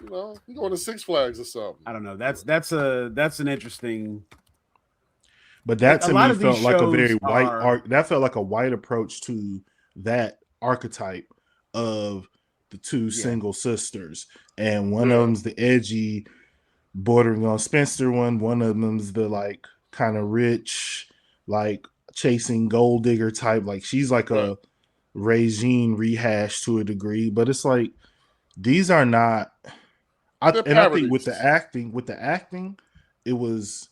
[SPEAKER 3] You know, you going to Six Flags or something.
[SPEAKER 1] I don't know. That's an interesting.
[SPEAKER 4] But that to me felt like a very white that felt like a white approach to that archetype of the two single sisters, and one of them's the edgy, bordering on spinster one of them's the like kind of rich, like chasing gold digger type. Like she's like a Regine rehash to a degree, but it's like these are not. I think with the acting, it was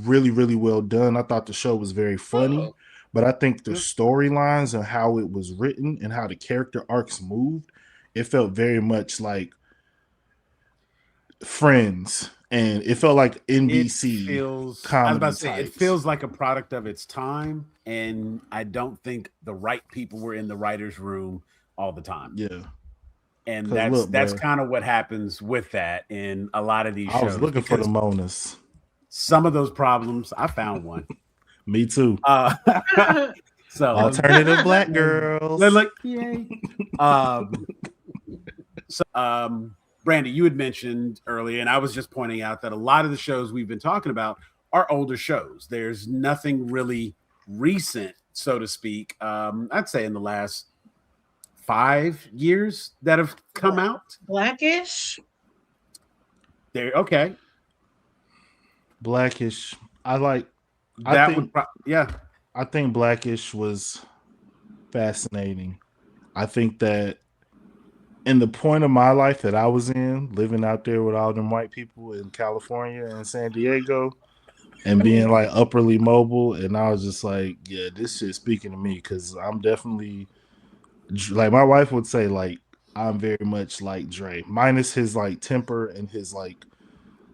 [SPEAKER 4] really, really well done. I thought the show was very funny, but I think the storylines and how it was written and how the character arcs moved, it felt very much like Friends, and it felt like NBC.
[SPEAKER 1] I was about to say, it feels like a product of its time, and I don't think the right people were in the writers' room all the time.
[SPEAKER 4] Yeah.
[SPEAKER 1] And that's kind of what happens with that in a lot of these shows.
[SPEAKER 4] I was looking for the Monas.
[SPEAKER 1] Some of those problems, I found one.
[SPEAKER 4] Me too.
[SPEAKER 1] So
[SPEAKER 4] alternative black girls.
[SPEAKER 1] They're like, yay. Brandy, you had mentioned earlier, and I was just pointing out that a lot of the shows we've been talking about are older shows. There's nothing really recent, so to speak. I'd say in the last 5 years that have come out.
[SPEAKER 2] Blackish.
[SPEAKER 1] There, okay.
[SPEAKER 4] Blackish. I think Blackish was fascinating. I think that in the point of my life that I was in, living out there with all them white people in California and San Diego, and being like upperly mobile, and I was just like, yeah, this shit's speaking to me, because I'm definitely, like my wife would say, like I'm very much like Dre, minus his like temper and his like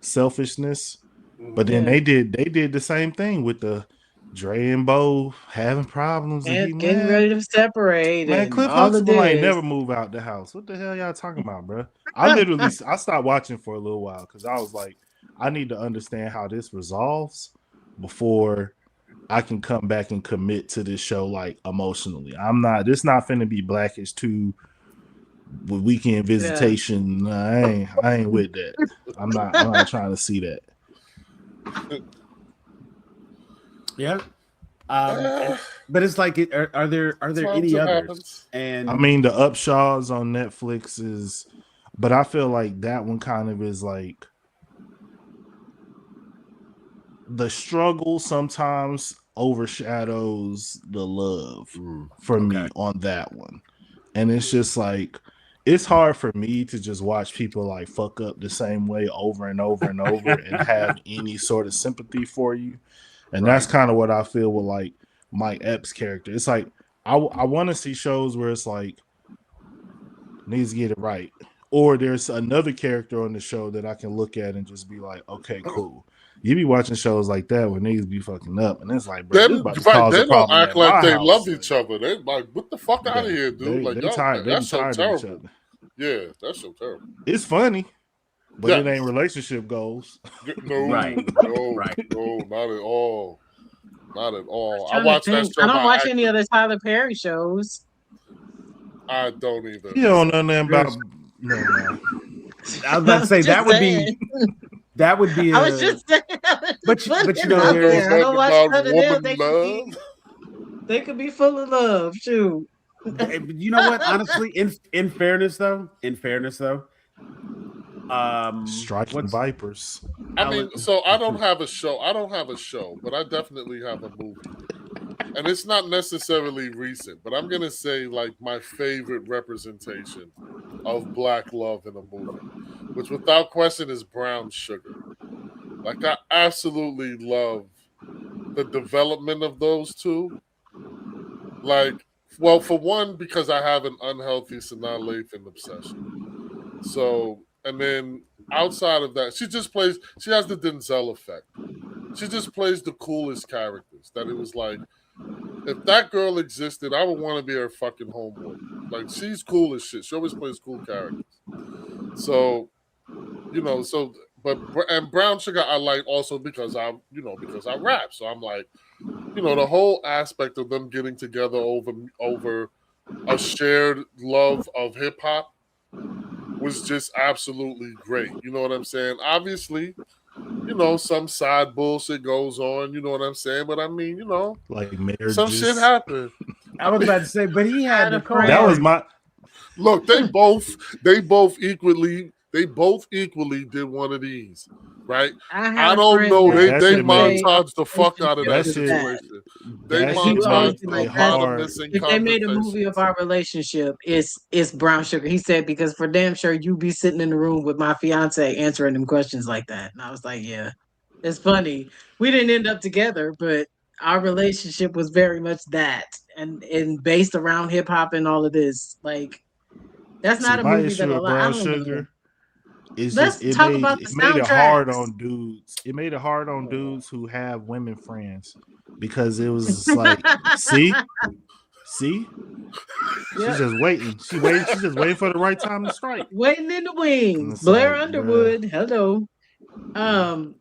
[SPEAKER 4] selfishness. But then they did the same thing with the Dre and Bo having problems
[SPEAKER 2] and getting ready to separate.
[SPEAKER 4] Man, Cliff Huxtable ain't never move out the house. What the hell y'all talking about, bro? I stopped watching for a little while because I was like, I need to understand how this resolves before I can come back and commit to this show like emotionally. This not finna be Blackish 2 with weekend visitation. Yeah. I ain't with that. I'm not trying to see that.
[SPEAKER 1] Yeah. But it's like, are there any others? And
[SPEAKER 4] I mean, the Upshaws on Netflix is, but I feel like that one kind of is like the struggle sometimes overshadows the love for me on that one. And it's just like, it's hard for me to just watch people like fuck up the same way over and over and over and have any sort of sympathy for you. And that's kind of what I feel with like Mike Epps' character. It's like, I want to see shows where it's like, needs to get it right. Or there's another character on the show that I can look at and just be like, okay, cool. You be watching shows like that where niggas be fucking up, and it's like, bro,
[SPEAKER 3] Then,
[SPEAKER 4] this about to
[SPEAKER 3] right,
[SPEAKER 4] cause
[SPEAKER 3] they
[SPEAKER 4] a
[SPEAKER 3] don't
[SPEAKER 4] problem
[SPEAKER 3] act
[SPEAKER 4] at
[SPEAKER 3] like
[SPEAKER 4] my
[SPEAKER 3] they
[SPEAKER 4] house.
[SPEAKER 3] love each other. They like, what the fuck out of here, dude? Like,
[SPEAKER 4] they
[SPEAKER 3] y'all,
[SPEAKER 4] tired. They
[SPEAKER 3] that
[SPEAKER 4] be
[SPEAKER 3] show
[SPEAKER 4] tired of each
[SPEAKER 3] terrible.
[SPEAKER 4] other.
[SPEAKER 3] Yeah, that show terrible.
[SPEAKER 4] It's funny, but
[SPEAKER 3] Yeah.
[SPEAKER 4] it ain't relationship goals.
[SPEAKER 3] No,
[SPEAKER 1] Right.
[SPEAKER 3] no,
[SPEAKER 1] Right.
[SPEAKER 3] no, not at all. Not at all. I
[SPEAKER 2] trying to
[SPEAKER 3] watched that
[SPEAKER 2] think.
[SPEAKER 3] show.
[SPEAKER 2] I don't
[SPEAKER 3] by
[SPEAKER 2] watch any
[SPEAKER 3] accident.
[SPEAKER 2] of the Tyler Perry shows.
[SPEAKER 3] I don't either.
[SPEAKER 4] You don't know nothing about. No.
[SPEAKER 1] I was about to say that would
[SPEAKER 2] saying.
[SPEAKER 1] be.
[SPEAKER 2] I was just saying.
[SPEAKER 1] But you
[SPEAKER 3] You
[SPEAKER 1] know,
[SPEAKER 3] don't know
[SPEAKER 1] there's
[SPEAKER 2] I don't
[SPEAKER 3] nothing
[SPEAKER 2] watch
[SPEAKER 3] about
[SPEAKER 2] none of them.
[SPEAKER 3] woman love.
[SPEAKER 2] They could be full of love. Shoot.
[SPEAKER 1] you know what? Honestly, in fairness though,
[SPEAKER 4] Striking vipers.
[SPEAKER 3] I mean, so I don't have a show, but I definitely have a movie. And it's not necessarily recent, but I'm gonna say like my favorite representation of black love in a movie, which without question is Brown Sugar. Like I absolutely love the development of those two. Like, well, for one, because I have an unhealthy Sanaa Lathan obsession. So, and then outside of that, she has the Denzel effect. She just plays the coolest characters. That it was like, if that girl existed, I would want to be her fucking homeboy. Like, she's cool as shit. She always plays cool characters. So, and Brown Sugar I like also because I rap. So I'm like, the whole aspect of them getting together over a shared love of hip hop was just absolutely great. You know what I'm saying? Obviously, some side bullshit goes on, you know what I'm saying? But I mean,
[SPEAKER 4] like marriages.
[SPEAKER 3] some shit happened.
[SPEAKER 1] I was about to say, but he had the
[SPEAKER 4] That was my
[SPEAKER 3] look. They both equally did one of these, right? I don't know. They montaged the fuck out of that situation. They montaged a lot of missing
[SPEAKER 2] if they made a movie of our relationship, it's Brown Sugar. He said, because for damn sure you be sitting in the room with my fiance answering them questions like that. And I was like, yeah, it's funny. We didn't end up together, but our relationship was very much that and based around hip hop and all of this. Like, that's not a movie that
[SPEAKER 4] Brown Sugar. It's
[SPEAKER 2] Let's
[SPEAKER 4] just,
[SPEAKER 2] talk about the
[SPEAKER 4] made it hard
[SPEAKER 2] soundtracks.
[SPEAKER 4] on dudes. It made it hard on dudes who have women friends because it was like, see, she's just waiting. She's just waiting for the right time to strike.
[SPEAKER 2] Waiting in the wings. Blair Underwood. Hello.
[SPEAKER 3] Don't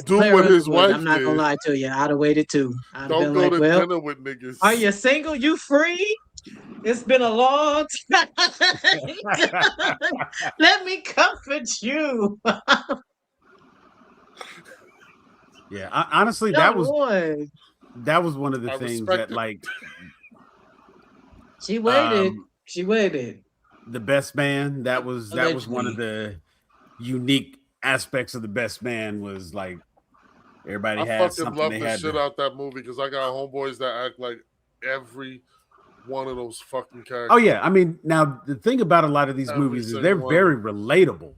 [SPEAKER 3] do what his wife
[SPEAKER 2] I'm not gonna lie to you. I'd have waited too.
[SPEAKER 3] Don't go to dinner with niggas.
[SPEAKER 2] Are you single? You free? It's been a long time. Let me comfort you.
[SPEAKER 1] Yeah, honestly, that was one of the things that, like,
[SPEAKER 2] she waited. She waited.
[SPEAKER 1] The Best Man. That was one of the unique aspects of The Best Man. Was like everybody had something. I fucking love the
[SPEAKER 3] shit out that movie because I got homeboys that act like every one of those fucking characters.
[SPEAKER 1] Oh yeah, I mean, now the thing about a lot of these movies is they're very relatable.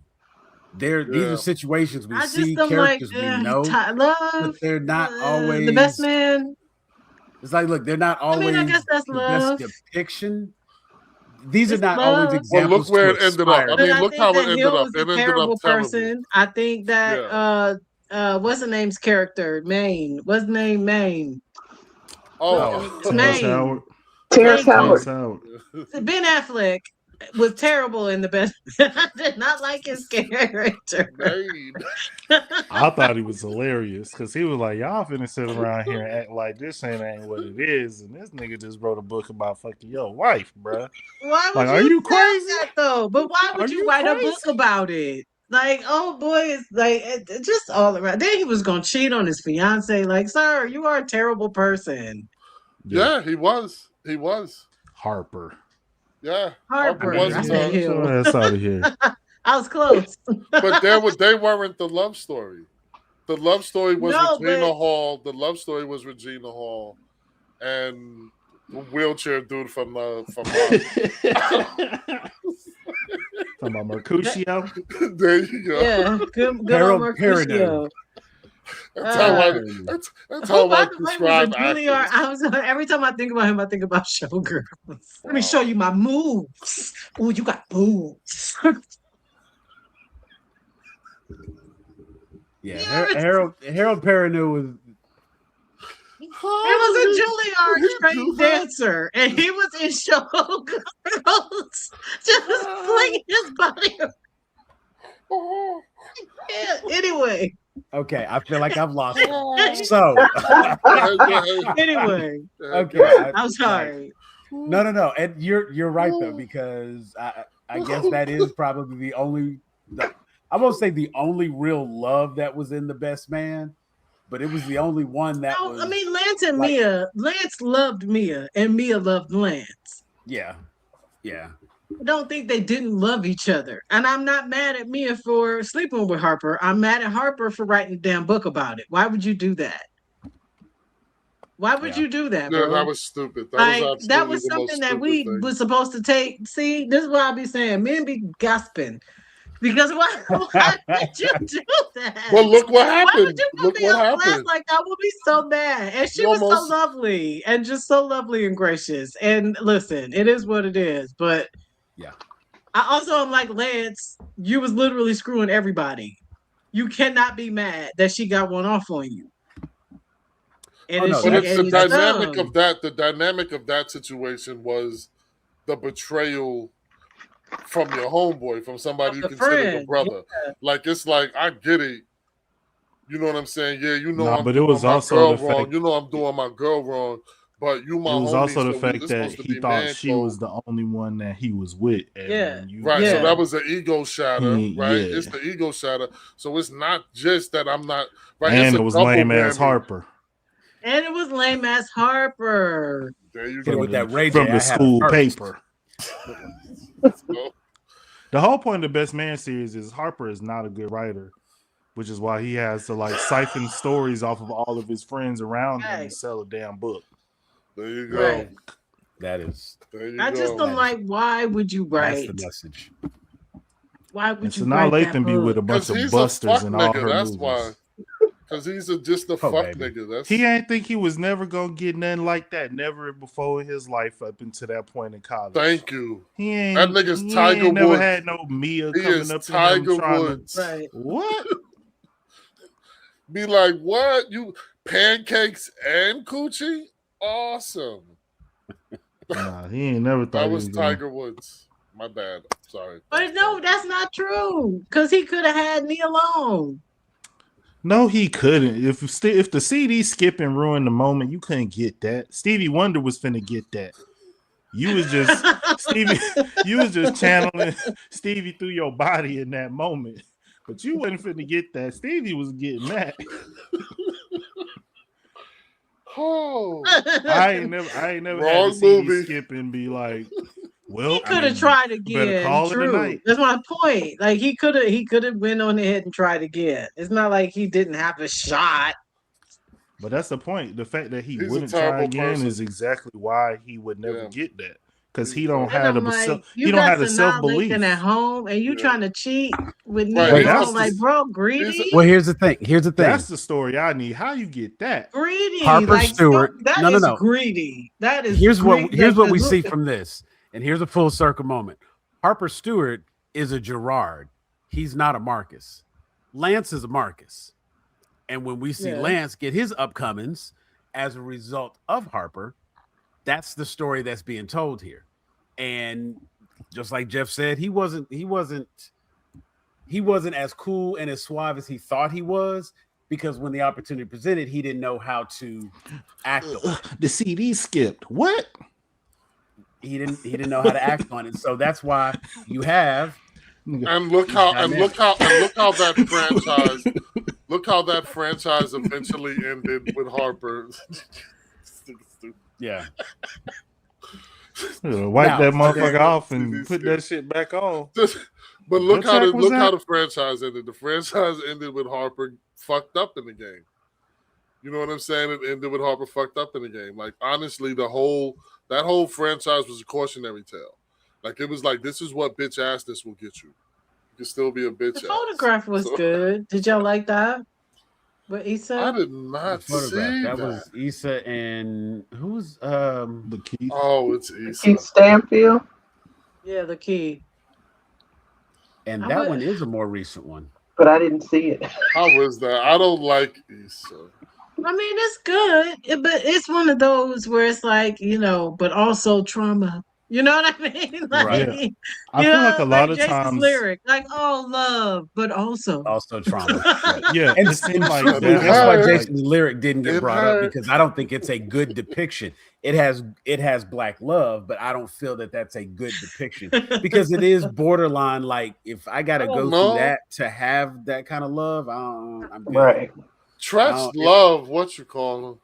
[SPEAKER 1] These are situations we see, characters we know, but they're not always
[SPEAKER 2] The Best Man.
[SPEAKER 1] It's like, look, they're not always
[SPEAKER 2] I guess that's
[SPEAKER 1] the
[SPEAKER 2] love.
[SPEAKER 1] best depiction. These are not always examples.
[SPEAKER 3] Well, look where it ended up. I mean, look how it ended up.
[SPEAKER 2] It ended up terrible. I think that what's the name's character? Maine. What's the name? Maine.
[SPEAKER 3] Oh,
[SPEAKER 2] Maine.
[SPEAKER 5] Terrence Howard.
[SPEAKER 2] Ben Affleck was terrible in The Best. I did not like his character.
[SPEAKER 4] I thought he was hilarious because he was like, y'all finna sit around here and act like this ain't what it is, and this nigga just wrote a book about fucking your wife, bruh.
[SPEAKER 2] Why would
[SPEAKER 4] are you crazy?
[SPEAKER 2] That, though? But why would you write a book about it? Like, oh boy, it's like just all around. Then he was gonna cheat on his fiance. Like, sir, you are a terrible person.
[SPEAKER 3] Yeah, he was. He was.
[SPEAKER 4] Harper.
[SPEAKER 3] Yeah.
[SPEAKER 2] Harper
[SPEAKER 3] was
[SPEAKER 4] that's out of here.
[SPEAKER 2] I was close.
[SPEAKER 3] But they weren't the love story. The love story was Regina Hall. The love story was Regina Hall and the wheelchair dude from
[SPEAKER 4] Talking about Mercutio.
[SPEAKER 3] There you go.
[SPEAKER 2] Yeah, good Mercutio.
[SPEAKER 3] That's how I describe
[SPEAKER 2] every time I think about him, I think about Showgirls. Let me show you my moves. Oh, you got boobs.
[SPEAKER 1] Yeah, Harold Perrineau was.
[SPEAKER 2] He was a Juilliard straight dancer, and he was in showgirls, just flinging his body. Yeah, anyway.
[SPEAKER 1] Okay, I feel like I've lost it. So
[SPEAKER 2] anyway,
[SPEAKER 1] okay,
[SPEAKER 2] I'm sorry.
[SPEAKER 1] No, and you're right though, because I guess that is probably the only. I won't say the only real love that was in The Best Man, but it was the only one that was.
[SPEAKER 2] I mean, Lance and Mia. Lance loved Mia, and Mia loved Lance.
[SPEAKER 1] Yeah.
[SPEAKER 2] I don't think they didn't love each other, and I'm not mad at Mia for sleeping with Harper. I'm mad at Harper for writing a damn book about it. Why would you do that? Why would you do that, bro?
[SPEAKER 3] Yeah, that was stupid.
[SPEAKER 2] That was something that we were supposed to take. See, this is what I be saying. Men be gasping. Because why would you do that?
[SPEAKER 3] Well, look what happened.
[SPEAKER 2] Why would you put me on blast like that? I would be so mad. And she was so lovely and just so lovely and gracious. And listen, it is what it is. But
[SPEAKER 1] yeah,
[SPEAKER 2] I also am like, Lance, you was literally screwing everybody. You cannot be mad that she got one off on you. And
[SPEAKER 3] the dynamic of that situation was the betrayal from your homeboy, from somebody you consider your brother. Yeah. Like, it's like, I get it. You know what I'm saying? Yeah, you know, I'm
[SPEAKER 4] but
[SPEAKER 3] doing
[SPEAKER 4] it was
[SPEAKER 3] my
[SPEAKER 4] also
[SPEAKER 3] girl wrong. You know, I'm doing my girl wrong. But you, my homie. It was
[SPEAKER 4] also the fact that he thought she was the only one that he was with.
[SPEAKER 3] And right. So that was an ego shatter, right? Yeah. It's the ego shatter. So it's not just that I'm not right.
[SPEAKER 4] And it was lame ass Harper.
[SPEAKER 2] And it was lame ass Harper.
[SPEAKER 3] There you go.
[SPEAKER 1] With that Ray
[SPEAKER 4] from the school paper. The whole point of the Best Man series is Harper is not a good writer, which is why he has to like siphon stories off of all of his friends around him and sell a damn book.
[SPEAKER 3] There you go. Right.
[SPEAKER 1] That is.
[SPEAKER 2] I just don't like. Why would you write?
[SPEAKER 1] That's the message.
[SPEAKER 2] Why would you
[SPEAKER 4] write that
[SPEAKER 2] book?
[SPEAKER 4] Be with a bunch of busters and all her
[SPEAKER 3] That's
[SPEAKER 4] movies.
[SPEAKER 3] Why. Because he's just a fuck nigga.
[SPEAKER 4] He ain't think he was never gonna get nothing like that. Never before in his life up until that point in college.
[SPEAKER 3] Thank you.
[SPEAKER 4] He ain't.
[SPEAKER 3] That nigga's Tiger Woods.
[SPEAKER 4] Never had no Mia coming up
[SPEAKER 3] Tiger
[SPEAKER 4] to him
[SPEAKER 3] Woods.
[SPEAKER 2] Right.
[SPEAKER 4] What?
[SPEAKER 3] Be like, what? You pancakes and coochie? Awesome.
[SPEAKER 4] Nah, he ain't never thought
[SPEAKER 3] that was Tiger Woods. My bad. Sorry.
[SPEAKER 2] But no, that's not true. Because he could have had me alone.
[SPEAKER 4] No, he couldn't. If the CD skip and ruined the moment, you couldn't get that. Stevie Wonder was finna get that. You was just Stevie. You was just channeling Stevie through your body in that moment, but you wasn't finna get that. Stevie was getting that.
[SPEAKER 3] Oh,
[SPEAKER 4] I ain't never had the CD skip and be like, well,
[SPEAKER 2] he could have tried again. True. That's my point. Like he could have went on ahead and tried again. It's not like he didn't have a shot.
[SPEAKER 4] But that's the point. The fact that he wouldn't try again is exactly why he would never get that. Because he don't have the self-belief.
[SPEAKER 2] At home and you trying to cheat with me, like bro, greedy.
[SPEAKER 1] Well, here's the thing.
[SPEAKER 4] That's the story I need. How you get that?
[SPEAKER 2] Greedy.
[SPEAKER 1] Harper Stewart.
[SPEAKER 2] That is greedy. That is.
[SPEAKER 1] Here's what we see from this. And here's a full circle moment. Harper Stewart is a Gerard. He's not a Marcus. Lance is a Marcus. And when we see Lance get his upcomings as a result of Harper, that's the story that's being told here. And just like Jeff said, he wasn't as cool and as suave as he thought he was, because when the opportunity presented, he didn't know how to act on it.
[SPEAKER 4] The CD skipped. What?
[SPEAKER 1] He didn't know how to act on it. So that's why you have
[SPEAKER 3] look how that franchise eventually ended with Harper.
[SPEAKER 1] Yeah.
[SPEAKER 4] Wipe that motherfucker off and put that shit back on.
[SPEAKER 3] But look how the franchise ended. The franchise ended with Harper fucked up in the game. You know what I'm saying? It ended with Harper fucked up in the game. Like, honestly, that whole franchise was a cautionary tale. Like, it was like, this is what bitch assness will get you. You can still be a bitch.
[SPEAKER 2] The photograph was good. Did y'all like that? With Issa?
[SPEAKER 3] I did not see that.
[SPEAKER 1] That was Issa and who's
[SPEAKER 4] the Key?
[SPEAKER 3] Oh, it's Issa.
[SPEAKER 5] Keith Stanfield.
[SPEAKER 2] Yeah, the Key.
[SPEAKER 1] And that one is a more recent one.
[SPEAKER 5] but I didn't see it.
[SPEAKER 3] How was that? I don't like Issa.
[SPEAKER 2] I mean, it's good, but it's one of those where it's like, but also trauma. You know what I mean? Like,
[SPEAKER 4] yeah. I feel like a lot of
[SPEAKER 2] Jason's
[SPEAKER 4] times
[SPEAKER 2] lyric, like, oh, love, but also
[SPEAKER 1] trauma.
[SPEAKER 4] Yeah,
[SPEAKER 1] And
[SPEAKER 4] it seems like
[SPEAKER 1] truthfully,
[SPEAKER 4] that.
[SPEAKER 1] that's why
[SPEAKER 3] hurt.
[SPEAKER 1] Jason's lyric didn't get
[SPEAKER 3] It
[SPEAKER 1] brought up,
[SPEAKER 3] hurt.
[SPEAKER 1] because I don't think it's a good depiction. It has black love, but I don't feel that that's a good depiction, because it is borderline. Like, if I gotta go through that to have that kind of love, I'm good.
[SPEAKER 5] Right.
[SPEAKER 3] Tretch love, what you call him?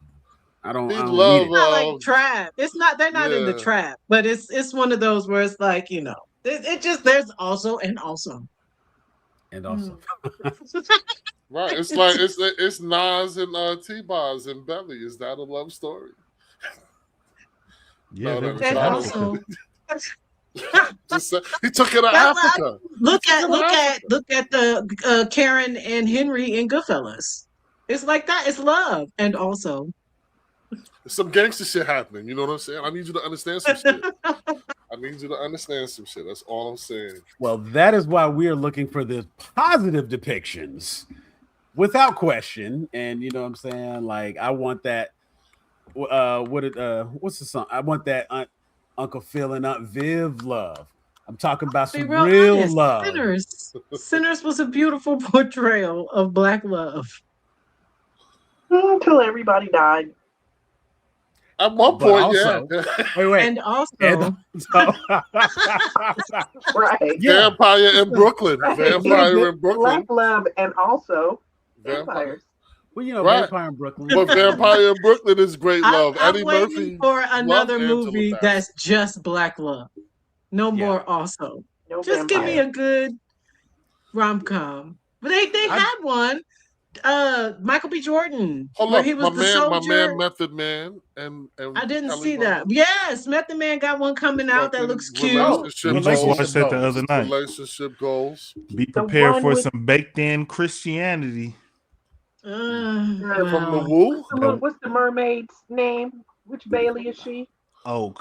[SPEAKER 1] I don't
[SPEAKER 3] He
[SPEAKER 1] need
[SPEAKER 3] love
[SPEAKER 1] it.
[SPEAKER 2] not like trap. It's not. They're not in the
[SPEAKER 3] Yeah.
[SPEAKER 2] trap, but it's one of those where it's like, it just, there's also and also.
[SPEAKER 1] And also,
[SPEAKER 3] Right. It's like it's Nas and T-Boz and Belly. Is that a love story?
[SPEAKER 4] Yeah,
[SPEAKER 3] No,
[SPEAKER 4] they
[SPEAKER 3] no,
[SPEAKER 4] were
[SPEAKER 3] no.
[SPEAKER 2] And
[SPEAKER 3] I don't
[SPEAKER 2] also,
[SPEAKER 3] Just he took it to Africa.
[SPEAKER 2] look at the Karen and Henry in Goodfellas. It's like that. It's love, and also.
[SPEAKER 3] There's some gangster shit happening. You know what I'm saying? I need you to understand some shit. I need you to understand some shit. That's all I'm saying.
[SPEAKER 1] well, that is why we are looking for the positive depictions, without question. And you know what I'm saying? Like, I want that. What's the song? I want that Uncle Phil and Aunt Viv love. I'm talking about some real
[SPEAKER 2] honest.
[SPEAKER 1] love.
[SPEAKER 2] Sinners was a beautiful portrayal of black love.
[SPEAKER 5] Until everybody died.
[SPEAKER 3] At one point,
[SPEAKER 1] also,
[SPEAKER 3] yeah.
[SPEAKER 1] Wait.
[SPEAKER 2] And also,
[SPEAKER 5] Right.
[SPEAKER 1] Yeah.
[SPEAKER 3] Vampire in Brooklyn.
[SPEAKER 5] Right.
[SPEAKER 3] Vampire in Brooklyn.
[SPEAKER 5] Black love and also vampires.
[SPEAKER 1] Well,
[SPEAKER 3] Right.
[SPEAKER 1] Vampire in Brooklyn.
[SPEAKER 3] But Vampire in Brooklyn is great love.
[SPEAKER 2] I'm
[SPEAKER 3] Eddie
[SPEAKER 2] waiting
[SPEAKER 3] Murphy
[SPEAKER 2] for another
[SPEAKER 3] loved Angela
[SPEAKER 2] movie
[SPEAKER 3] Bassett.
[SPEAKER 2] that's just black love. No more also.
[SPEAKER 5] No
[SPEAKER 2] Just give me
[SPEAKER 5] vampire.
[SPEAKER 2] a good rom-com. But they had one. Michael B. Jordan,
[SPEAKER 3] Hold
[SPEAKER 2] where
[SPEAKER 3] up,
[SPEAKER 2] he was the soldier.
[SPEAKER 3] my man Method Man, and
[SPEAKER 2] I didn't
[SPEAKER 3] Kelly
[SPEAKER 2] see
[SPEAKER 3] Rowland.
[SPEAKER 2] that. Yes, Method Man got one coming out that
[SPEAKER 3] Fucking
[SPEAKER 2] looks cute.
[SPEAKER 3] relationship
[SPEAKER 4] We just
[SPEAKER 3] goals.
[SPEAKER 4] watched that the other night.
[SPEAKER 3] Relationship goals.
[SPEAKER 4] Be prepared
[SPEAKER 5] one
[SPEAKER 4] for
[SPEAKER 5] with-
[SPEAKER 4] some baked in Christianity.
[SPEAKER 3] From
[SPEAKER 2] Wow.
[SPEAKER 3] the Woo.
[SPEAKER 5] What's the mermaid's name? Which Bailey is she?
[SPEAKER 4] Oh,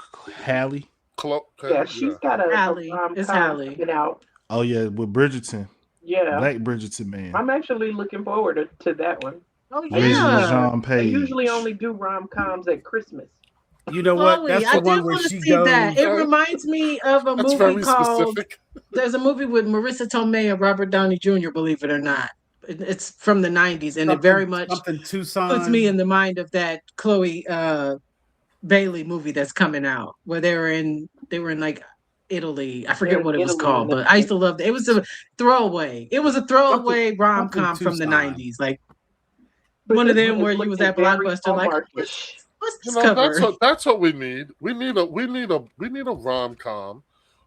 [SPEAKER 4] Hallie.
[SPEAKER 5] Yeah, she's got a
[SPEAKER 2] Hallie. It's Hallie.
[SPEAKER 5] coming out.
[SPEAKER 4] Oh yeah, with Bridgerton.
[SPEAKER 5] Yeah.
[SPEAKER 4] Black Bridgerton, man.
[SPEAKER 5] I'm actually looking forward to that one.
[SPEAKER 2] Oh
[SPEAKER 4] Original
[SPEAKER 2] yeah.
[SPEAKER 4] Jean
[SPEAKER 5] They
[SPEAKER 4] Page.
[SPEAKER 5] usually only do rom-coms at Christmas.
[SPEAKER 1] You know what?
[SPEAKER 2] Chloe,
[SPEAKER 1] That's
[SPEAKER 2] I
[SPEAKER 1] the one
[SPEAKER 2] did
[SPEAKER 1] where
[SPEAKER 2] want to
[SPEAKER 1] she
[SPEAKER 2] see
[SPEAKER 1] goes.
[SPEAKER 2] that. It reminds me of a
[SPEAKER 3] That's
[SPEAKER 2] movie
[SPEAKER 3] very
[SPEAKER 2] called.
[SPEAKER 3] specific.
[SPEAKER 2] There's a movie with Marissa Tomei and Robert Downey Jr. Believe it or not, it's from the '90s, and it very much
[SPEAKER 1] something Tucson
[SPEAKER 2] puts me in the mind of that Chloe Bailey movie that's coming out, where they were in like Italy. I forget what it was called, but I used to love it. It was a throwaway. It was a throwaway rom-com from the '90s, like one of them where you was at Blockbuster, like, what's this cover?
[SPEAKER 3] That's what we need. We need a rom-com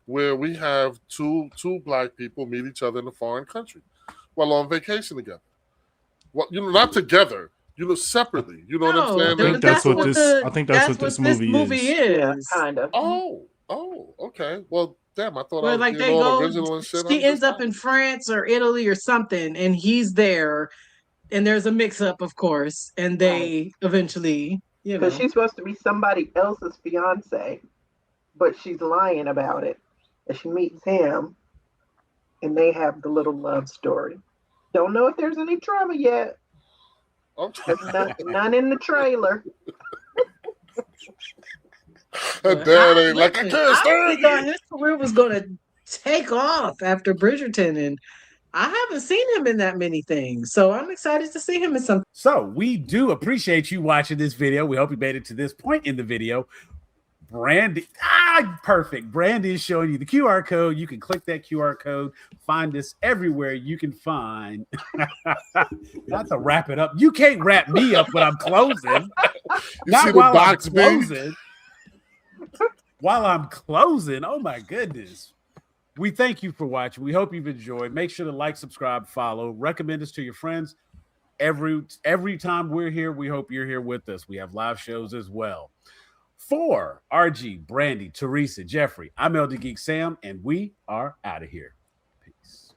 [SPEAKER 3] where we have two black people meet each other in a foreign country while on vacation together. Well, not together. Separately. You know what I'm saying?
[SPEAKER 4] I think that's what this movie is.
[SPEAKER 5] Yeah, kind of.
[SPEAKER 3] Oh, okay. Well, damn, I thought
[SPEAKER 2] Where
[SPEAKER 3] I was
[SPEAKER 2] like
[SPEAKER 3] being
[SPEAKER 2] they
[SPEAKER 3] all
[SPEAKER 2] go,
[SPEAKER 3] original and shit.
[SPEAKER 2] she ends up in France or Italy or something, and he's there, and there's a mix-up, of course, and they eventually,
[SPEAKER 5] because she's supposed to be somebody else's fiance, but she's lying about it, and she meets him, and they have the little love story. Don't know if there's any trauma yet.
[SPEAKER 3] Okay.
[SPEAKER 5] None in the trailer.
[SPEAKER 3] Dad ain't like, I can't
[SPEAKER 2] I
[SPEAKER 3] stand
[SPEAKER 2] thought
[SPEAKER 3] you.
[SPEAKER 2] his career was going to take off after Bridgerton, and I haven't seen him in that many things, so I'm excited to see him in something.
[SPEAKER 1] So we do appreciate you watching this video. We hope you made it to this point in the video. Brandy, perfect. Brandy is showing you the QR code. You can click that QR code. Find us everywhere you can find. Not to wrap it up. You can't wrap me up when I'm closing.
[SPEAKER 3] You
[SPEAKER 1] Not
[SPEAKER 3] see the
[SPEAKER 1] while I'm
[SPEAKER 3] box being
[SPEAKER 1] closing. While I'm closing. Oh my goodness. We thank you for watching. We hope you've enjoyed. Make sure to like, subscribe, follow, recommend us to your friends. Every time we're here, we hope you're here with us. We have live shows as well. For RG, Brandy, Teresa, Jeffrey, I'm LD Geek Sam, and we are out of here. Peace.